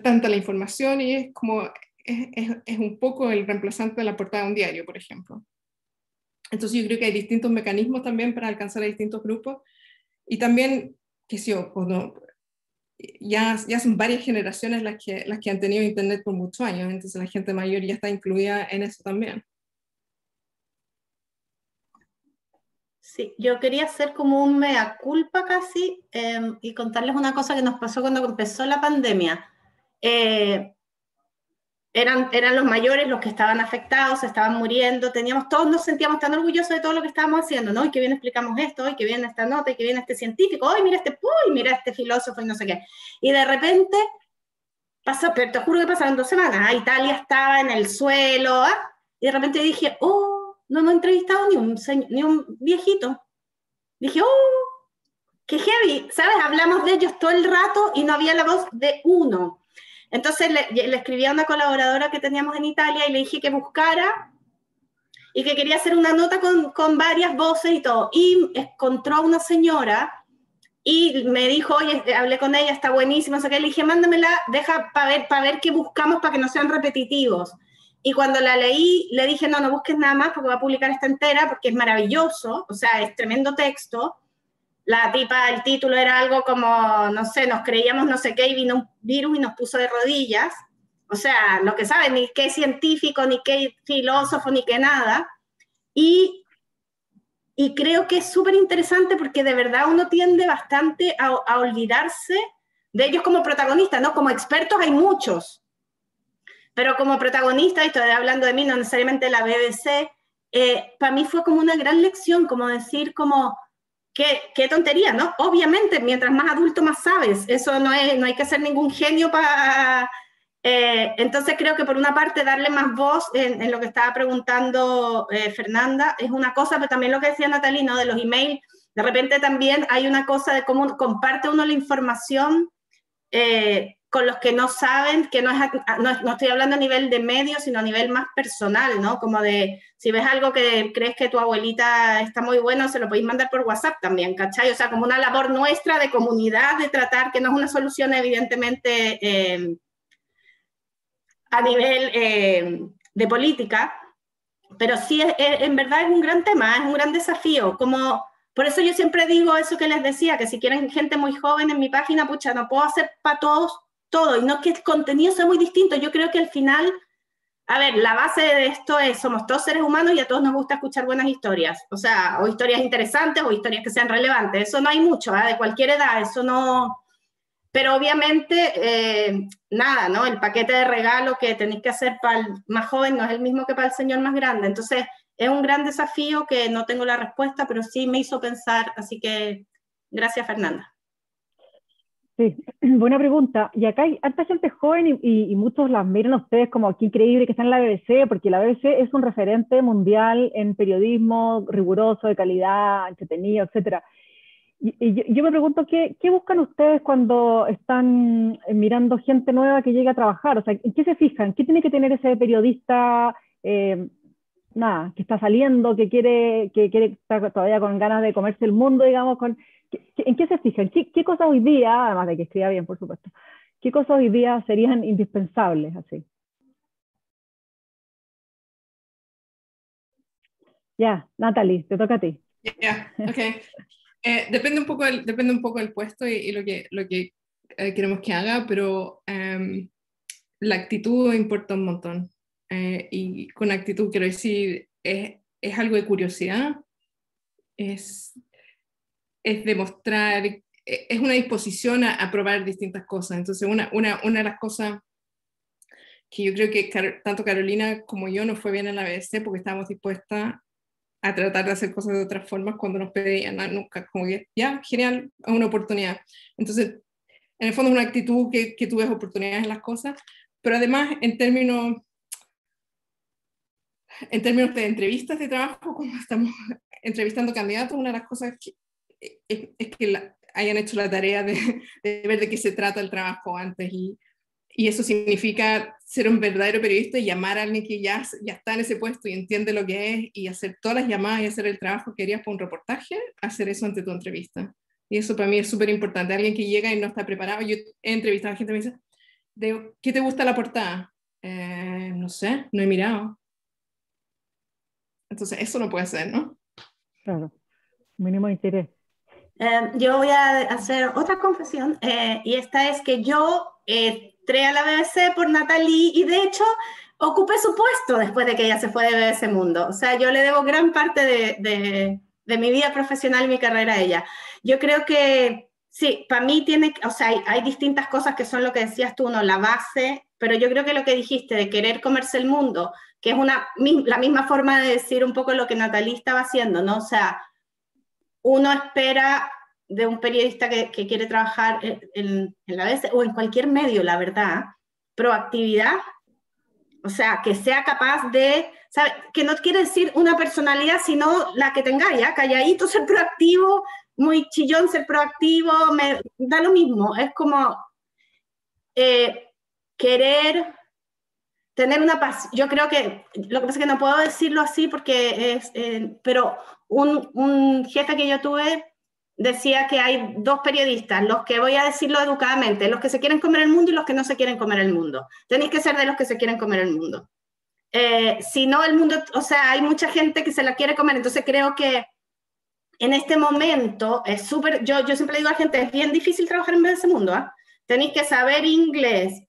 tanta la información, y es como, es un poco el reemplazante de la portada de un diario, por ejemplo. Entonces yo creo que hay distintos mecanismos también para alcanzar a distintos grupos, y también, qué sé yo, ya son varias generaciones las que han tenido internet por muchos años, entonces la gente mayor ya está incluida en eso también. Sí, yo quería hacer como un mea culpa casi, y contarles una cosa que nos pasó cuando empezó la pandemia. Eran los mayores los que estaban afectados, se estaban muriendo, todos nos sentíamos tan orgullosos de todo lo que estábamos haciendo, ¿no? Y que bien explicamos esto, y que bien esta nota, y que bien este científico, ¡ay, mira mira este filósofo y no sé qué! Y de repente, pero te juro que pasaron 2 semanas, Italia estaba en el suelo, y de repente dije, oh, no hemos entrevistado ni un viejito. Dije, oh, qué heavy, ¿sabes? Hablamos de ellos todo el rato y no había la voz de uno. Entonces le escribí a una colaboradora que teníamos en Italia y le dije que buscara y que quería hacer una nota con varias voces y todo. Y encontró a una señora y me dijo, oye, hablé con ella, está buenísima, no sé qué. Le dije, mándamela, deja para ver qué buscamos para que no sean repetitivos. Y cuando la leí, le dije, no busques nada más porque va a publicar esta entera porque es maravilloso, o sea, es tremendo texto. La tipa, el título era algo como, no sé, nos creíamos no sé qué y vino un virus y nos puso de rodillas. O sea, lo que saben, ni qué científico, ni qué filósofo, ni qué nada. Y creo que es súper interesante porque de verdad uno tiende bastante a olvidarse de ellos como protagonistas, ¿no? Como expertos hay muchos, pero como protagonista, y estoy hablando de mí, no necesariamente de la BBC, para mí fue como una gran lección, como decir, como... Qué tontería, ¿no? Obviamente, mientras más adulto, más sabes. Eso no hay que ser ningún genio para... entonces creo que por una parte darle más voz en lo que estaba preguntando Fernanda es una cosa, pero también lo que decía Natalie, ¿no? De los emails. De repente también hay una cosa de cómo comparte uno la información con los que no saben, que no estoy hablando a nivel de medio, sino a nivel más personal, ¿no? Como de, si ves algo que crees que tu abuelita está muy bueno, se lo podéis mandar por WhatsApp también, ¿cachai? O sea, como una labor nuestra de comunidad, de tratar, que no es una solución evidentemente a nivel de política, pero sí, en verdad es un gran tema, es un gran desafío, como... Por eso yo siempre digo eso que les decía, que si quieren gente muy joven en mi página, pucha, no puedo hacer para todos todo, y no es que el contenido sea muy distinto, yo creo que al final, a ver, la base de esto es, somos todos seres humanos y a todos nos gusta escuchar buenas historias, o sea, o historias interesantes o historias que sean relevantes, eso no hay mucho, de cualquier edad, eso no... Pero obviamente, nada, ¿no? El paquete de regalo que tenéis que hacer para el más joven no es el mismo que para el señor más grande, entonces... Es un gran desafío que no tengo la respuesta, pero sí me hizo pensar, así que gracias, Fernanda. Sí, buena pregunta. Y acá hay harta gente joven y muchos las miran a ustedes como qué increíble que está en la BBC, porque la BBC es un referente mundial en periodismo riguroso, de calidad, entretenido, etc. Y yo me pregunto, ¿qué buscan ustedes cuando están mirando gente nueva que llega a trabajar? O sea, ¿en qué se fijan? ¿Qué tiene que tener ese periodista nada, que está saliendo, que quiere estar todavía con ganas de comerse el mundo, digamos, ¿en qué se fijan? ¿Qué cosas hoy día, además de que escriba bien, por supuesto, qué cosas hoy día serían indispensables, así? Ya, Natalie, te toca a ti. Ok. Depende un poco del puesto y lo que queremos que haga, pero la actitud importa un montón. Y con actitud quiero decir, es algo de curiosidad, es demostrar, es una disposición a probar distintas cosas. Entonces, una de las cosas que yo creo que tanto Carolina como yo nos fue bien en la BBC porque estábamos dispuestas a tratar de hacer cosas de otras formas cuando nos pedían, nunca, como que ya, genial, es una oportunidad. Entonces, en el fondo es una actitud que tú ves oportunidades en las cosas, pero además en términos de entrevistas de trabajo, como estamos entrevistando candidatos, una de las cosas es que hayan hecho la tarea de ver de qué se trata el trabajo antes, y eso significa ser un verdadero periodista y llamar a alguien que ya está en ese puesto y entiende lo que es, y hacer todas las llamadas y hacer el trabajo que harías para un reportaje, hacer eso ante tu entrevista. Y eso para mí es súper importante. Alguien que llega y no está preparado, yo he entrevistado a gente que me dice, ¿qué te gusta la portada? No sé, no he mirado. Entonces, eso no puede ser, ¿no? Claro, mínimo interés. Yo voy a hacer otra confesión, y esta es que yo entré a la BBC por Natalie y de hecho ocupé su puesto después de que ella se fue de BBC Mundo. O sea, yo le debo gran parte de mi vida profesional y mi carrera a ella. Yo creo que sí, para mí o sea, hay distintas cosas que son lo que decías tú, ¿no? La base, pero yo creo que lo que dijiste de querer comerse el mundo, que es la misma forma de decir un poco lo que Natalie estaba haciendo, ¿no? O sea, uno espera de un periodista que quiere trabajar en la BBC o en cualquier medio, la verdad, proactividad, o sea, que sea capaz de, ¿sabe? Que no quiere decir una personalidad, sino la que tengáis, ¿ya? Calladito, ser proactivo, muy chillón, ser proactivo, me da lo mismo, es como querer tener una paz. Yo creo que, lo que pasa es que no puedo decirlo así porque es, pero un jefe que yo tuve decía que hay dos periodistas, los que, voy a decirlo educadamente, los que se quieren comer el mundo y los que no se quieren comer el mundo. Tenéis que ser de los que se quieren comer el mundo. Si no, el mundo, o sea, hay mucha gente que se la quiere comer, entonces creo que en este momento es súper, yo siempre digo a la gente, es bien difícil trabajar en ese mundo, ¿eh? Tenéis que saber inglés,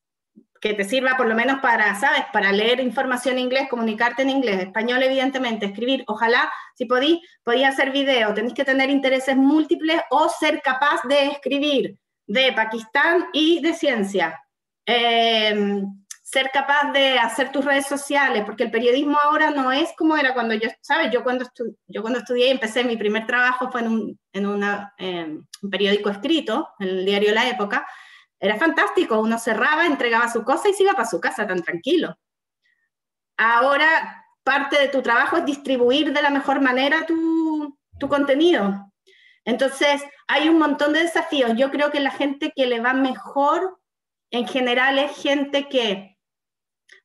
que te sirva por lo menos para, ¿sabes? Para leer información en inglés, comunicarte en inglés, español evidentemente, escribir, ojalá, si podís hacer video, tenéis que tener intereses múltiples o ser capaz de escribir de Pakistán y de ciencia. Ser capaz de hacer tus redes sociales, porque el periodismo ahora no es como era cuando yo, ¿sabes? Yo cuando estudié y empecé, mi primer trabajo fue en un periódico escrito, en el diario La Época. Era fantástico, uno cerraba, entregaba su cosa y se iba para su casa tan tranquilo. Ahora, parte de tu trabajo es distribuir de la mejor manera tu contenido. Entonces, hay un montón de desafíos. Yo creo que la gente que le va mejor en general es gente que,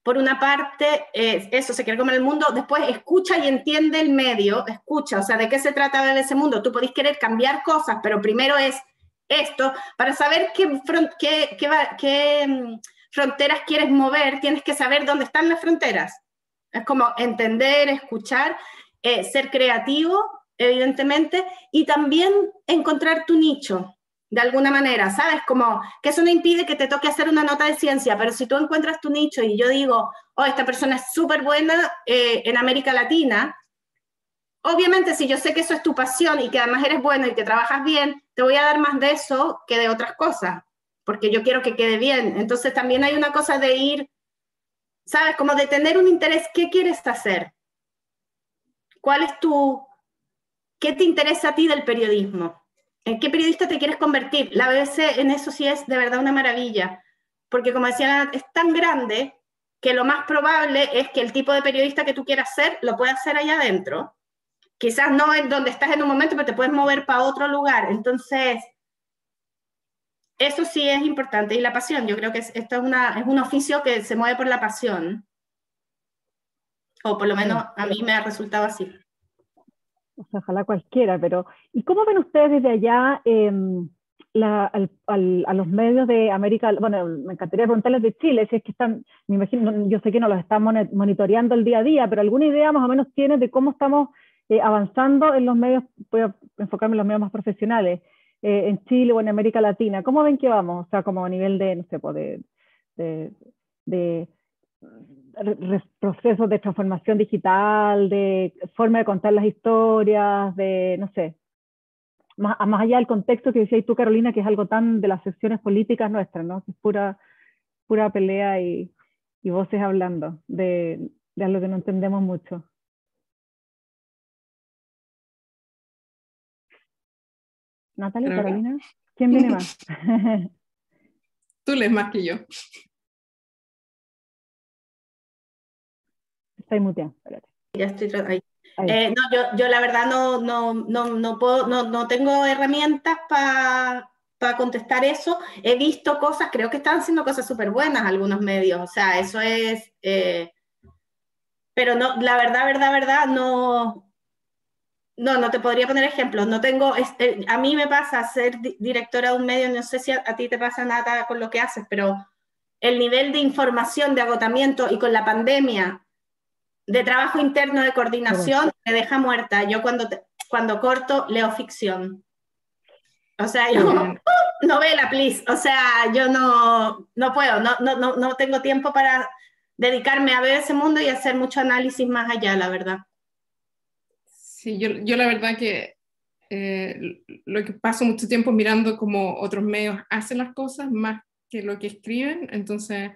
por una parte, eso, se quiere comer el mundo, después escucha y entiende el medio, escucha, o sea, ¿de qué se trata BBC Mundo? Tú podés querer cambiar cosas, pero primero es esto, para saber qué fronteras quieres mover, tienes que saber dónde están las fronteras. Es como entender, escuchar, ser creativo, evidentemente, y también encontrar tu nicho, de alguna manera, ¿sabes? Como que eso no impide que te toque hacer una nota de ciencia, pero si tú encuentras tu nicho y yo digo, oh, esta persona es súper buena en América Latina, obviamente si yo sé que eso es tu pasión y que además eres bueno y que trabajas bien, te voy a dar más de eso que de otras cosas, porque yo quiero que quede bien. Entonces también hay una cosa de ir, ¿sabes? Como de tener un interés, ¿qué quieres hacer? ¿Cuál es qué te interesa a ti del periodismo? ¿En qué periodista te quieres convertir? La BBC en eso sí es de verdad una maravilla, porque como decía, es tan grande que lo más probable es que el tipo de periodista que tú quieras ser, lo puedas hacer allá adentro. Quizás no en donde estás en un momento, pero te puedes mover para otro lugar. Entonces, eso sí es importante. Y la pasión, yo creo que esto es un oficio que se mueve por la pasión. O por lo menos a mí me ha resultado así. O sea, ojalá cualquiera, pero ¿y cómo ven ustedes desde allá a los medios de América? Bueno, me encantaría preguntarles de Chile, si es que están, me imagino, yo sé que no los están monitoreando el día a día, pero ¿alguna idea más o menos tienes de cómo estamos avanzando en los medios? Voy a enfocarme en los medios más profesionales, en Chile o en América Latina. ¿Cómo ven que vamos? O sea, como a nivel de, no sé, de procesos de transformación digital, de forma de contar las historias, de, no sé, más allá del contexto que decías tú, Carolina, que es algo tan de las secciones políticas nuestras, ¿no? Que es pura pelea y voces hablando de algo que no entendemos mucho. Natalia, Carolina, ¿quién viene más? Tú lees más que yo. Estoy muteada, espérate. Ya estoy ahí. No, yo la verdad no tengo herramientas para contestar eso. He visto cosas, creo que están haciendo cosas súper buenas algunos medios, o sea, eso es, pero no, la verdad, no te podría poner ejemplos. No tengo, a mí me pasa ser directora de un medio, no sé si a ti te pasa nada con lo que haces, pero el nivel de información, de agotamiento y con la pandemia, de trabajo interno, de coordinación, me deja muerta. Yo cuando corto, leo ficción. O sea, yo, novela, please. O sea, yo no puedo, no tengo tiempo para dedicarme a ver ese mundo y hacer mucho análisis más allá, la verdad. Sí, yo la verdad que lo que paso mucho tiempo mirando cómo otros medios hacen las cosas más que lo que escriben, entonces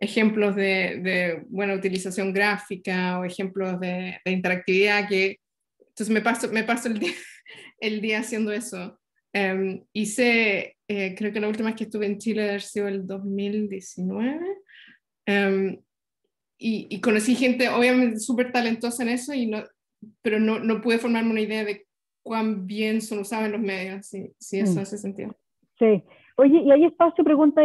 ejemplos de buena utilización gráfica o ejemplos de interactividad, entonces me paso el día haciendo eso. Hice, creo que la última vez que estuve en Chile ha sido el 2019, y conocí gente obviamente súper talentosa en eso, pero no pude formarme una idea de cuán bien son usados en los medios, si eso hace sentido. Sí. Oye, ¿y hay espacio? Pregunta,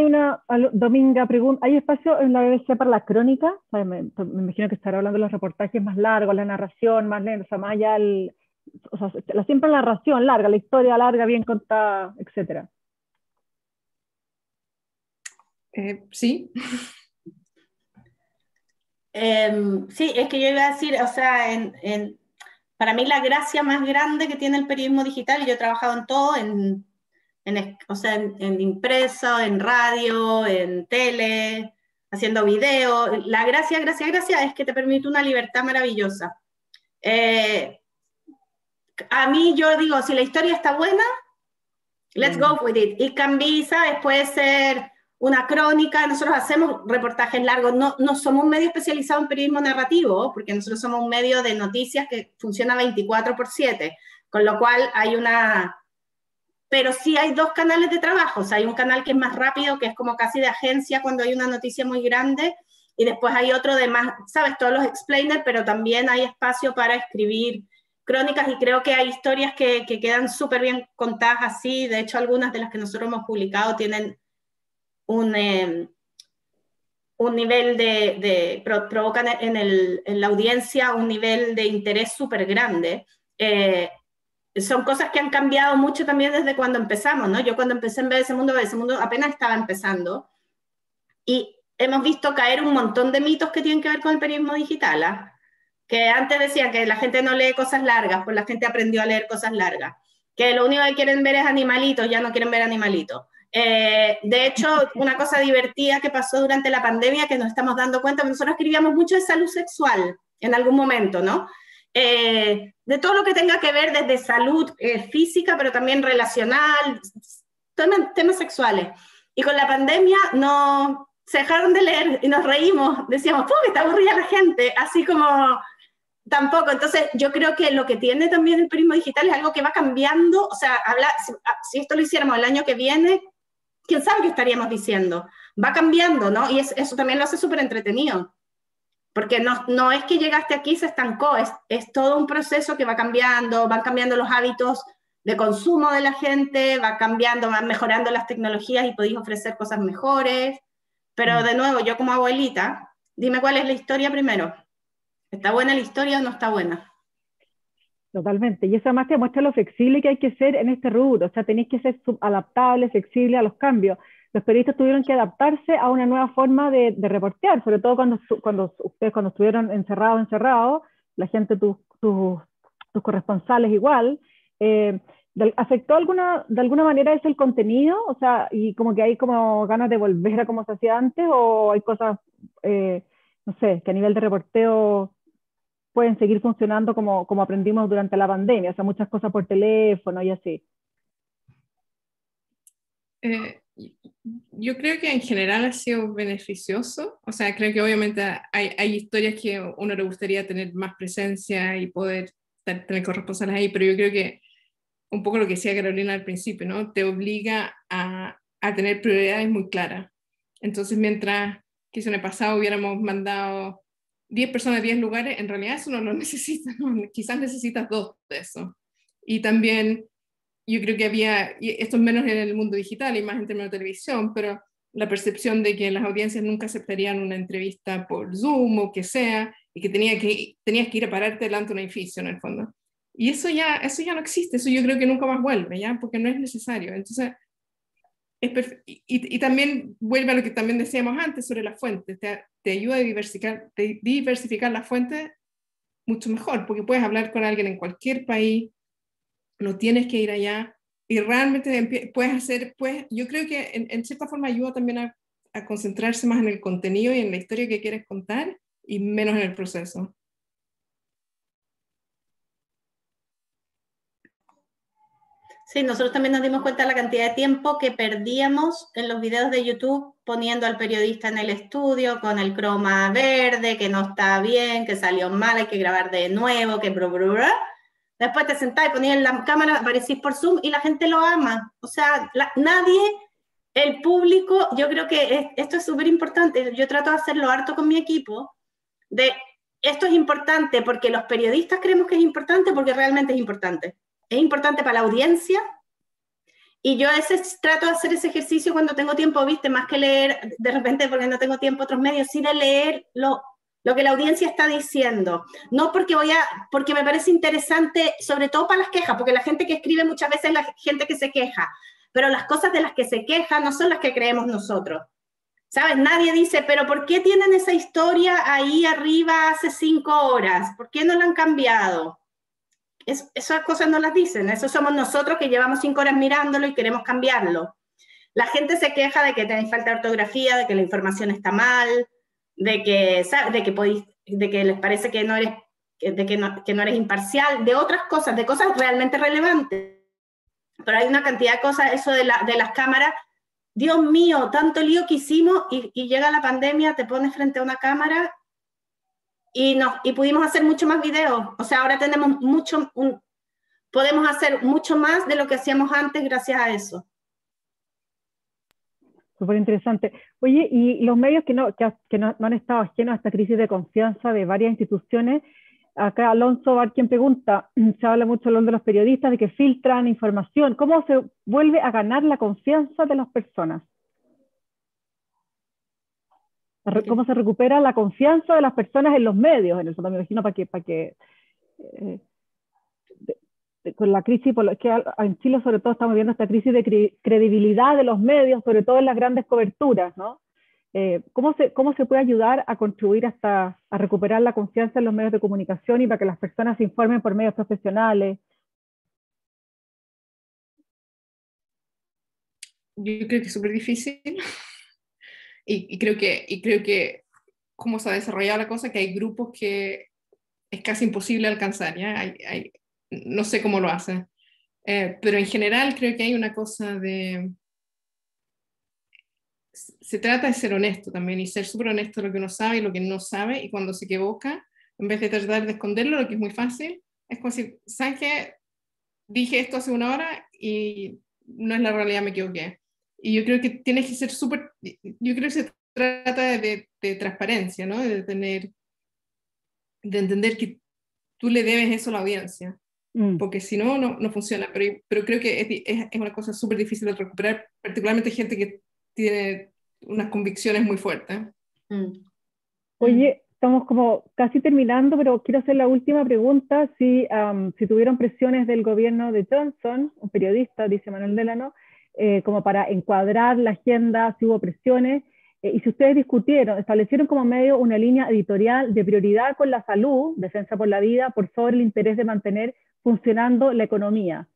Dominga pregunta, ¿hay espacio en la BBC para la crónica? O sea, me imagino que estará hablando de los reportajes más largos, la narración más lenta, o sea, más allá siempre la narración larga, la historia larga, bien contada, etc. Sí. Sí, es que yo iba a decir, o sea, para mí la gracia más grande que tiene el periodismo digital, y yo he trabajado en todo, o sea, en impreso, en radio, en tele, haciendo video. La gracia es que te permite una libertad maravillosa. A mí yo digo, si la historia está buena, let's go with it. It can be, ¿sabes? Puede ser una crónica, nosotros hacemos reportajes largos, no somos un medio especializado en periodismo narrativo, porque nosotros somos un medio de noticias que funciona 24/7, con lo cual pero sí hay dos canales de trabajo. O sea, hay un canal que es más rápido, que es como casi de agencia cuando hay una noticia muy grande, y después hay otro de más, ¿sabes? Todos los explainers, pero también hay espacio para escribir crónicas, y creo que hay historias que quedan súper bien contadas así. De hecho, algunas de las que nosotros hemos publicado tienen nivel provocan en la audiencia un nivel de interés súper grande. Son cosas que han cambiado mucho también desde cuando empezamos, ¿no? Yo cuando empecé en BBC Mundo apenas estaba empezando, y hemos visto caer un montón de mitos que tienen que ver con el periodismo digital, ¿ah? Que antes decían que la gente no lee cosas largas, pues la gente aprendió a leer cosas largas, que lo único que quieren ver es animalitos, ya no quieren ver animalitos. De hecho, una cosa divertida que pasó durante la pandemia, que nos estamos dando cuenta, que nosotros escribíamos mucho de salud sexual en algún momento, ¿no? De todo lo que tenga que ver desde salud física, pero también relacional, temas sexuales. Y con la pandemia se dejaron de leer y nos reímos, decíamos, ¡pum!, está aburrida la gente, así como tampoco. Entonces yo creo que lo que tiene también el periodismo digital es algo que va cambiando, o sea, si esto lo hiciéramos el año que viene, quién sabe qué estaríamos diciendo, va cambiando, ¿no? Y eso también lo hace súper entretenido, porque no es que llegaste aquí y se estancó, es todo un proceso que va cambiando, van cambiando los hábitos de consumo de la gente, va cambiando, van mejorando las tecnologías y podéis ofrecer cosas mejores. Pero de nuevo, yo como abuelita, dime cuál es la historia primero. ¿Está buena la historia o no está buena? Totalmente, y eso además te muestra lo flexible que hay que ser en este rubro, o sea, tenéis que ser adaptable, flexible a los cambios. Los periodistas tuvieron que adaptarse a una nueva forma de reportear, sobre todo cuando estuvieron encerrados, la gente, tus corresponsales igual. ¿Afectó de alguna manera eso el contenido? O sea, y como que hay como ganas de volver a como se hacía antes, o hay cosas, no sé, que a nivel de reporteo pueden seguir funcionando como aprendimos durante la pandemia, o sea, muchas cosas por teléfono y así. Yo creo que en general ha sido beneficioso, o sea, creo que obviamente hay historias que a uno le gustaría tener más presencia y poder tener corresponsales ahí, pero yo creo que un poco lo que decía Carolina al principio, ¿no? Te obliga a tener prioridades muy claras. Entonces, mientras quizá en el pasado hubiéramos mandado 10 personas a 10 lugares, en realidad eso no lo necesitas, ¿no? Quizás necesitas 2 de eso. Y también yo creo que y esto es menos en el mundo digital y más en términos de televisión, pero la percepción de que las audiencias nunca aceptarían una entrevista por Zoom o que sea, y que tenías que ir a pararte delante de un edificio en el fondo. Y eso ya no existe, eso yo creo que nunca más vuelve, ¿ya? Porque no es necesario. Entonces, y también vuelve a lo que también decíamos antes sobre las fuentes, te ayuda a diversificar las fuentes mucho mejor, porque puedes hablar con alguien en cualquier país, no tienes que ir allá, y realmente yo creo que en cierta forma ayuda también a concentrarse más en el contenido y en la historia que quieres contar, y menos en el proceso. Sí, nosotros también nos dimos cuenta de la cantidad de tiempo que perdíamos en los videos de YouTube poniendo al periodista en el estudio con el croma verde, que no está bien, que salió mal, hay que grabar de nuevo, que Después te sentás y ponías la cámara, aparecís por Zoom y la gente lo ama. O sea, nadie, el público, yo creo que esto es súper importante. Yo trato de hacerlo harto con mi equipo, esto es importante porque los periodistas creemos que es importante porque realmente es importante. Es importante para la audiencia, y yo a veces trato de hacer ese ejercicio cuando tengo tiempo, ¿viste? Más que leer, de repente porque no tengo tiempo otros medios, sí de leer lo que la audiencia está diciendo. No porque porque me parece interesante, sobre todo para las quejas, porque la gente que escribe muchas veces es la gente que se queja, pero las cosas de las que se queja no son las que creemos nosotros. ¿Sabes? Nadie dice, pero ¿por qué tienen esa historia ahí arriba hace 5 horas? ¿Por qué no la han cambiado? Esas cosas no las dicen, eso somos nosotros que llevamos 5 horas mirándolo y queremos cambiarlo. La gente se queja de que tenéis falta de ortografía, de que la información está mal, de que les parece que no eres imparcial, de otras cosas, de cosas realmente relevantes. Pero hay una cantidad de cosas, eso de las cámaras, Dios mío, tanto lío que hicimos, y llega la pandemia, te pones frente a una cámara y pudimos hacer mucho más videos. O sea, ahora tenemos podemos hacer mucho más de lo que hacíamos antes gracias a eso. Súper interesante. Oye, y los medios que no han estado ajenos a esta crisis de confianza de varias instituciones, acá Alonso Barquien pregunta, se habla mucho de los periodistas, de que filtran información. ¿Cómo se vuelve a ganar la confianza de las personas? cómo se recupera la confianza de las personas en los medios, en el fondo, me imagino, con la crisis, que en Chile sobre todo estamos viendo esta crisis de credibilidad de los medios, sobre todo en las grandes coberturas, ¿no? ¿Cómo se puede ayudar a contribuir a recuperar la confianza en los medios de comunicación y para que las personas se informen por medios profesionales? Yo creo que es súper difícil y creo que cómo se ha desarrollado la cosa, que hay grupos que es casi imposible alcanzar, ¿ya? No sé cómo lo hacen, pero en general creo que hay una cosa de... Se trata de ser honesto también y ser súper honesto de lo que uno sabe y lo que no sabe, y cuando se equivoca, en vez de tratar de esconderlo, lo que es muy fácil, es como si, ¿sabes qué? Dije esto hace una hora y no es la realidad, me equivoqué. Y yo creo que tienes que ser súper... Yo creo que se trata de transparencia, ¿no? De entender que tú le debes eso a la audiencia, porque si no, no funciona. Pero creo que es una cosa súper difícil de recuperar, particularmente gente que tiene unas convicciones muy fuertes. Oye, estamos como casi terminando, pero quiero hacer la última pregunta. Si tuvieron presiones del gobierno de Johnson, un periodista, dice Manuel Delano, como para encuadrar la agenda, si hubo presiones, y si ustedes establecieron como medio una línea editorial de prioridad con la salud, defensa por la vida, por sobre el interés de mantener funcionando la economía.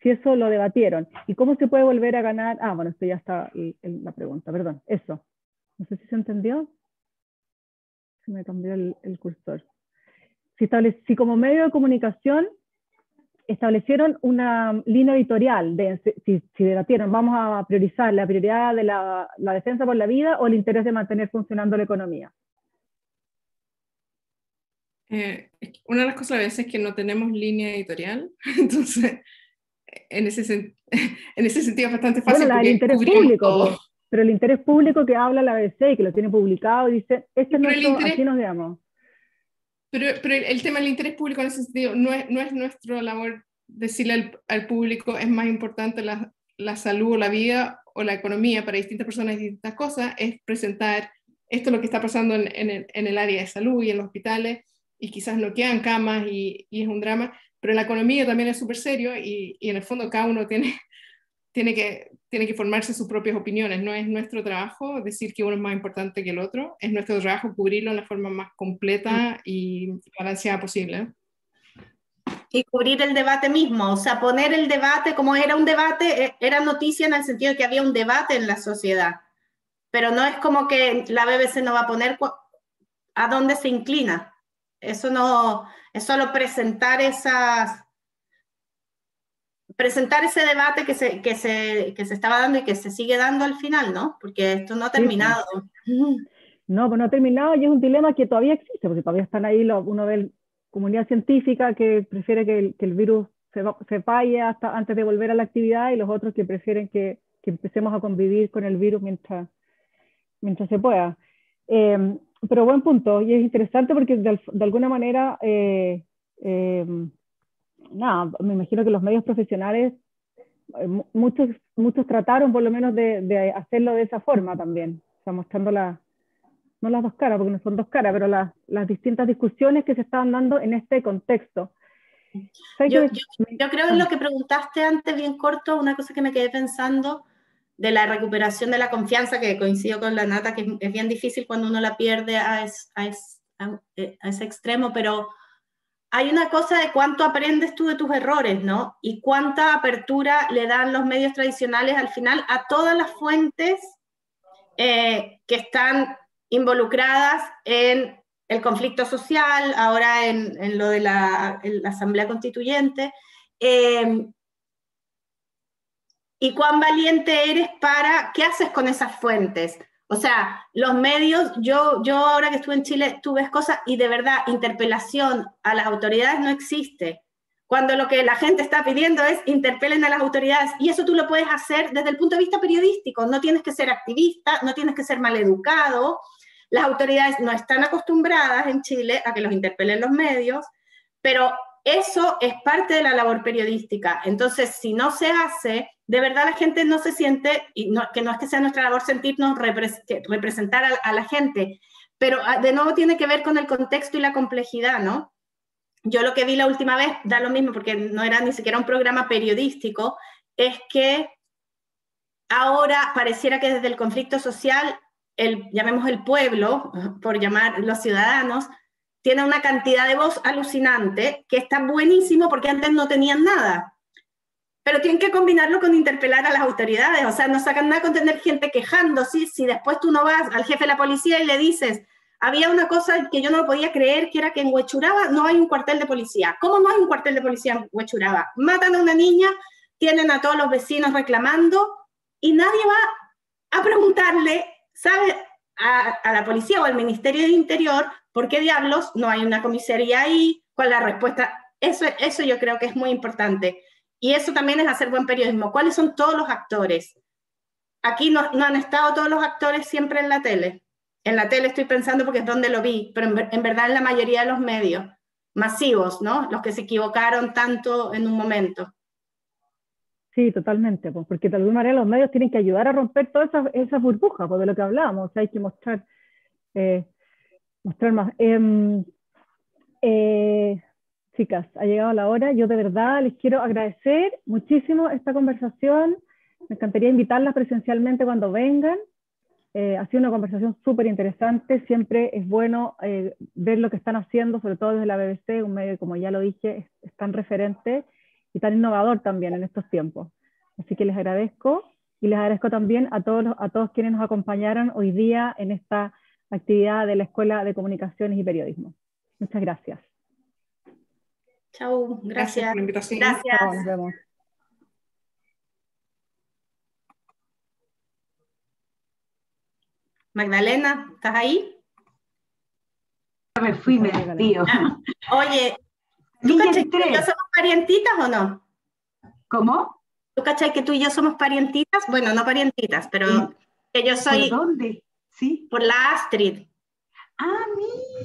Si eso lo debatieron. ¿Y cómo se puede volver a ganar? Bueno, esto ya está en la pregunta, perdón. Eso. No sé si se entendió. Se me cambió el cursor. Si como medio de comunicación establecieron una línea editorial, si debatieron, vamos a priorizar la prioridad de la defensa por la vida o el interés de mantener funcionando la economía. Una de las cosas a veces es que no tenemos línea editorial, entonces en ese sentido es bastante fácil. Bueno, el interés público, pero el interés público que habla la BBC y que lo tiene publicado y dice, este es nuestro, aquí nos veamos. Pero el tema del interés público en ese sentido no es nuestra labor decirle al público es más importante la salud o la vida o la economía para distintas personas y distintas cosas, es presentar esto es lo que está pasando en el área de salud y en los hospitales, y quizás no quedan camas y es un drama, pero la economía también es súper serio y en el fondo cada uno tiene que formarse sus propias opiniones. No es nuestro trabajo decir que uno es más importante que el otro, es nuestro trabajo cubrirlo en la forma más completa y balanceada posible. Y cubrir el debate mismo, o sea, poner el debate como era un debate, era noticia en el sentido de que había un debate en la sociedad, pero no es como que la BBC no va a poner a dónde se inclina. Eso no, es solo presentar ese debate que se estaba dando y que se sigue dando al final, ¿no? Porque esto no ha terminado. No, pues no ha terminado y es un dilema que todavía existe, porque todavía están ahí uno de la comunidad científica que prefiere que el virus se vaya hasta antes de volver a la actividad, y los otros que prefieren que empecemos a convivir con el virus mientras se pueda. Pero buen punto, y es interesante porque de alguna manera, me imagino que los medios profesionales, muchos trataron por lo menos de hacerlo de esa forma también, o sea, mostrando no las dos caras, porque no son dos caras, pero las distintas discusiones que se estaban dando en este contexto. Yo creo en lo que preguntaste antes, bien corto, una cosa que me quedé pensando, de la recuperación de la confianza, que coincido con la Nata, que es bien difícil cuando uno la pierde a ese extremo, pero hay una cosa de cuánto aprendes tú de tus errores, ¿no? Y cuánta apertura le dan los medios tradicionales al final a todas las fuentes que están involucradas en el conflicto social, ahora en lo de la Asamblea Constituyente, y cuán valiente eres ¿qué haces con esas fuentes? O sea, los medios, yo ahora que estuve en Chile, tú ves cosas y de verdad, interpelación a las autoridades no existe. Cuando lo que la gente está pidiendo es interpelen a las autoridades, y eso tú lo puedes hacer desde el punto de vista periodístico, no tienes que ser activista, no tienes que ser maleducado. Las autoridades no están acostumbradas en Chile a que los interpelen los medios, pero eso es parte de la labor periodística. Entonces, si no se hace, de verdad la gente no se siente, y no, que no es que sea nuestra labor sentirnos representar a la gente, pero de nuevo tiene que ver con el contexto y la complejidad, ¿no? Yo lo que vi la última vez, da lo mismo porque no era ni siquiera un programa periodístico, es que ahora pareciera que desde el conflicto social, llamemos el pueblo, por llamar los ciudadanos, tiene una cantidad de voz alucinante que está buenísimo porque antes no tenían nada. Pero tienen que combinarlo con interpelar a las autoridades, o sea, no sacan nada con tener gente quejando, ¿sí? Si después tú no vas al jefe de la policía y le dices, había una cosa que yo no podía creer, que era que en Huechuraba no hay un cuartel de policía. ¿Cómo no hay un cuartel de policía en Huechuraba? Matan a una niña, tienen a todos los vecinos reclamando y nadie va a preguntarle, ¿sabe? A la policía o al Ministerio de Interior, ¿por qué diablos no hay una comisaría ahí? ¿Cuál es la respuesta? Eso yo creo que es muy importante. Y eso también es hacer buen periodismo. ¿Cuáles son todos los actores? Aquí no han estado todos los actores siempre en la tele. En la tele estoy pensando porque es donde lo vi, pero en verdad en la mayoría de los medios masivos, ¿no? Los que se equivocaron tanto en un momento. Sí, totalmente, pues, porque de alguna manera los medios tienen que ayudar a romper todas esas burbujas, pues, de lo que hablábamos, o sea, hay que mostrar más. Chicas, ha llegado la hora, yo de verdad les quiero agradecer muchísimo esta conversación, me encantaría invitarlas presencialmente cuando vengan, ha sido una conversación súper interesante, siempre es bueno ver lo que están haciendo, sobre todo desde la BBC, un medio, como ya lo dije, es tan referente y tan innovador también en estos tiempos. Así que les agradezco y les agradezco también a todos quienes nos acompañaron hoy día en esta actividad de la Escuela de Comunicaciones y Periodismo. Muchas gracias. Chau, gracias. Por la invitación. Gracias. Chao, nos vemos. Magdalena, ¿estás ahí? Me fui, me despido. Oye, ¿tú cachai que tú y yo somos parientitas o no? ¿Cómo? ¿Tú cachai que tú y yo somos parientitas? Bueno, no parientitas, pero que yo soy... ¿Por dónde? ¿Sí? Por la Astrid. Ah,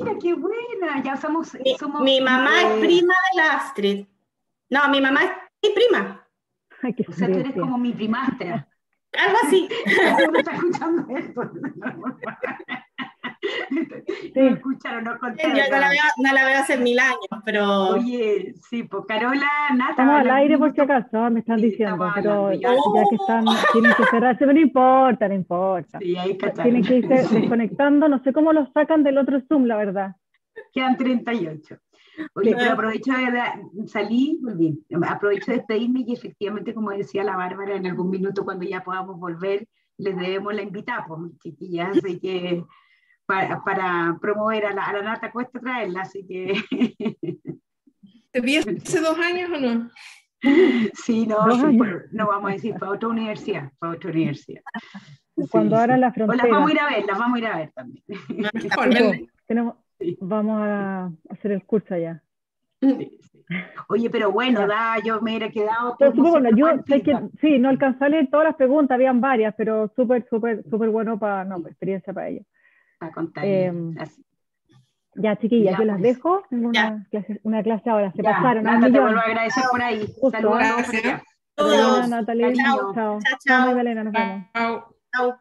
mira, qué buena. Ya somos mi mamá es prima de la Astrid. No, mi mamá es mi prima. Ay, o sea, tú eres como mi primastra. Algo así. ¿No está escuchando esto? Sí. No escucharon, no contaron. Yo no la veo hace 1000 años, pero... Oye, sí, pues Carola, Nata... Estamos al aire por si acaso, me están diciendo, pero ya que tienen que cerrarse, pero no importa. Sí, ahí tienen que irse desconectando, no sé cómo los sacan del otro Zoom, la verdad. Quedan 38. Oye, pero aprovecho aprovecho de despedirme y efectivamente, como decía la Bárbara, en algún minuto cuando ya podamos volver, les debemos la invitada, pues, chiquillas, así que para promover a la Nata cuesta traerla, así que... ¿Te vi hace 2 años o no? Sí, no vamos a decir, para otra universidad. Cuando abra la frontera. Las vamos a ir a ver también. Vamos a hacer el curso allá. Sí. Oye, pero bueno, yo me hubiera quedado... Pero bueno, yo sé que sí, no alcanzé a leer todas las preguntas, habían varias, pero súper bueno experiencia para ellos. Para contar. Ya, chiquillas, yo las dejo. Tengo una clase ahora. Se pasaron. Nata, te vuelvo a agradecer por ahí. Saludos. Natalia, chao. Chao. Magdalena, nos vemos. Chao.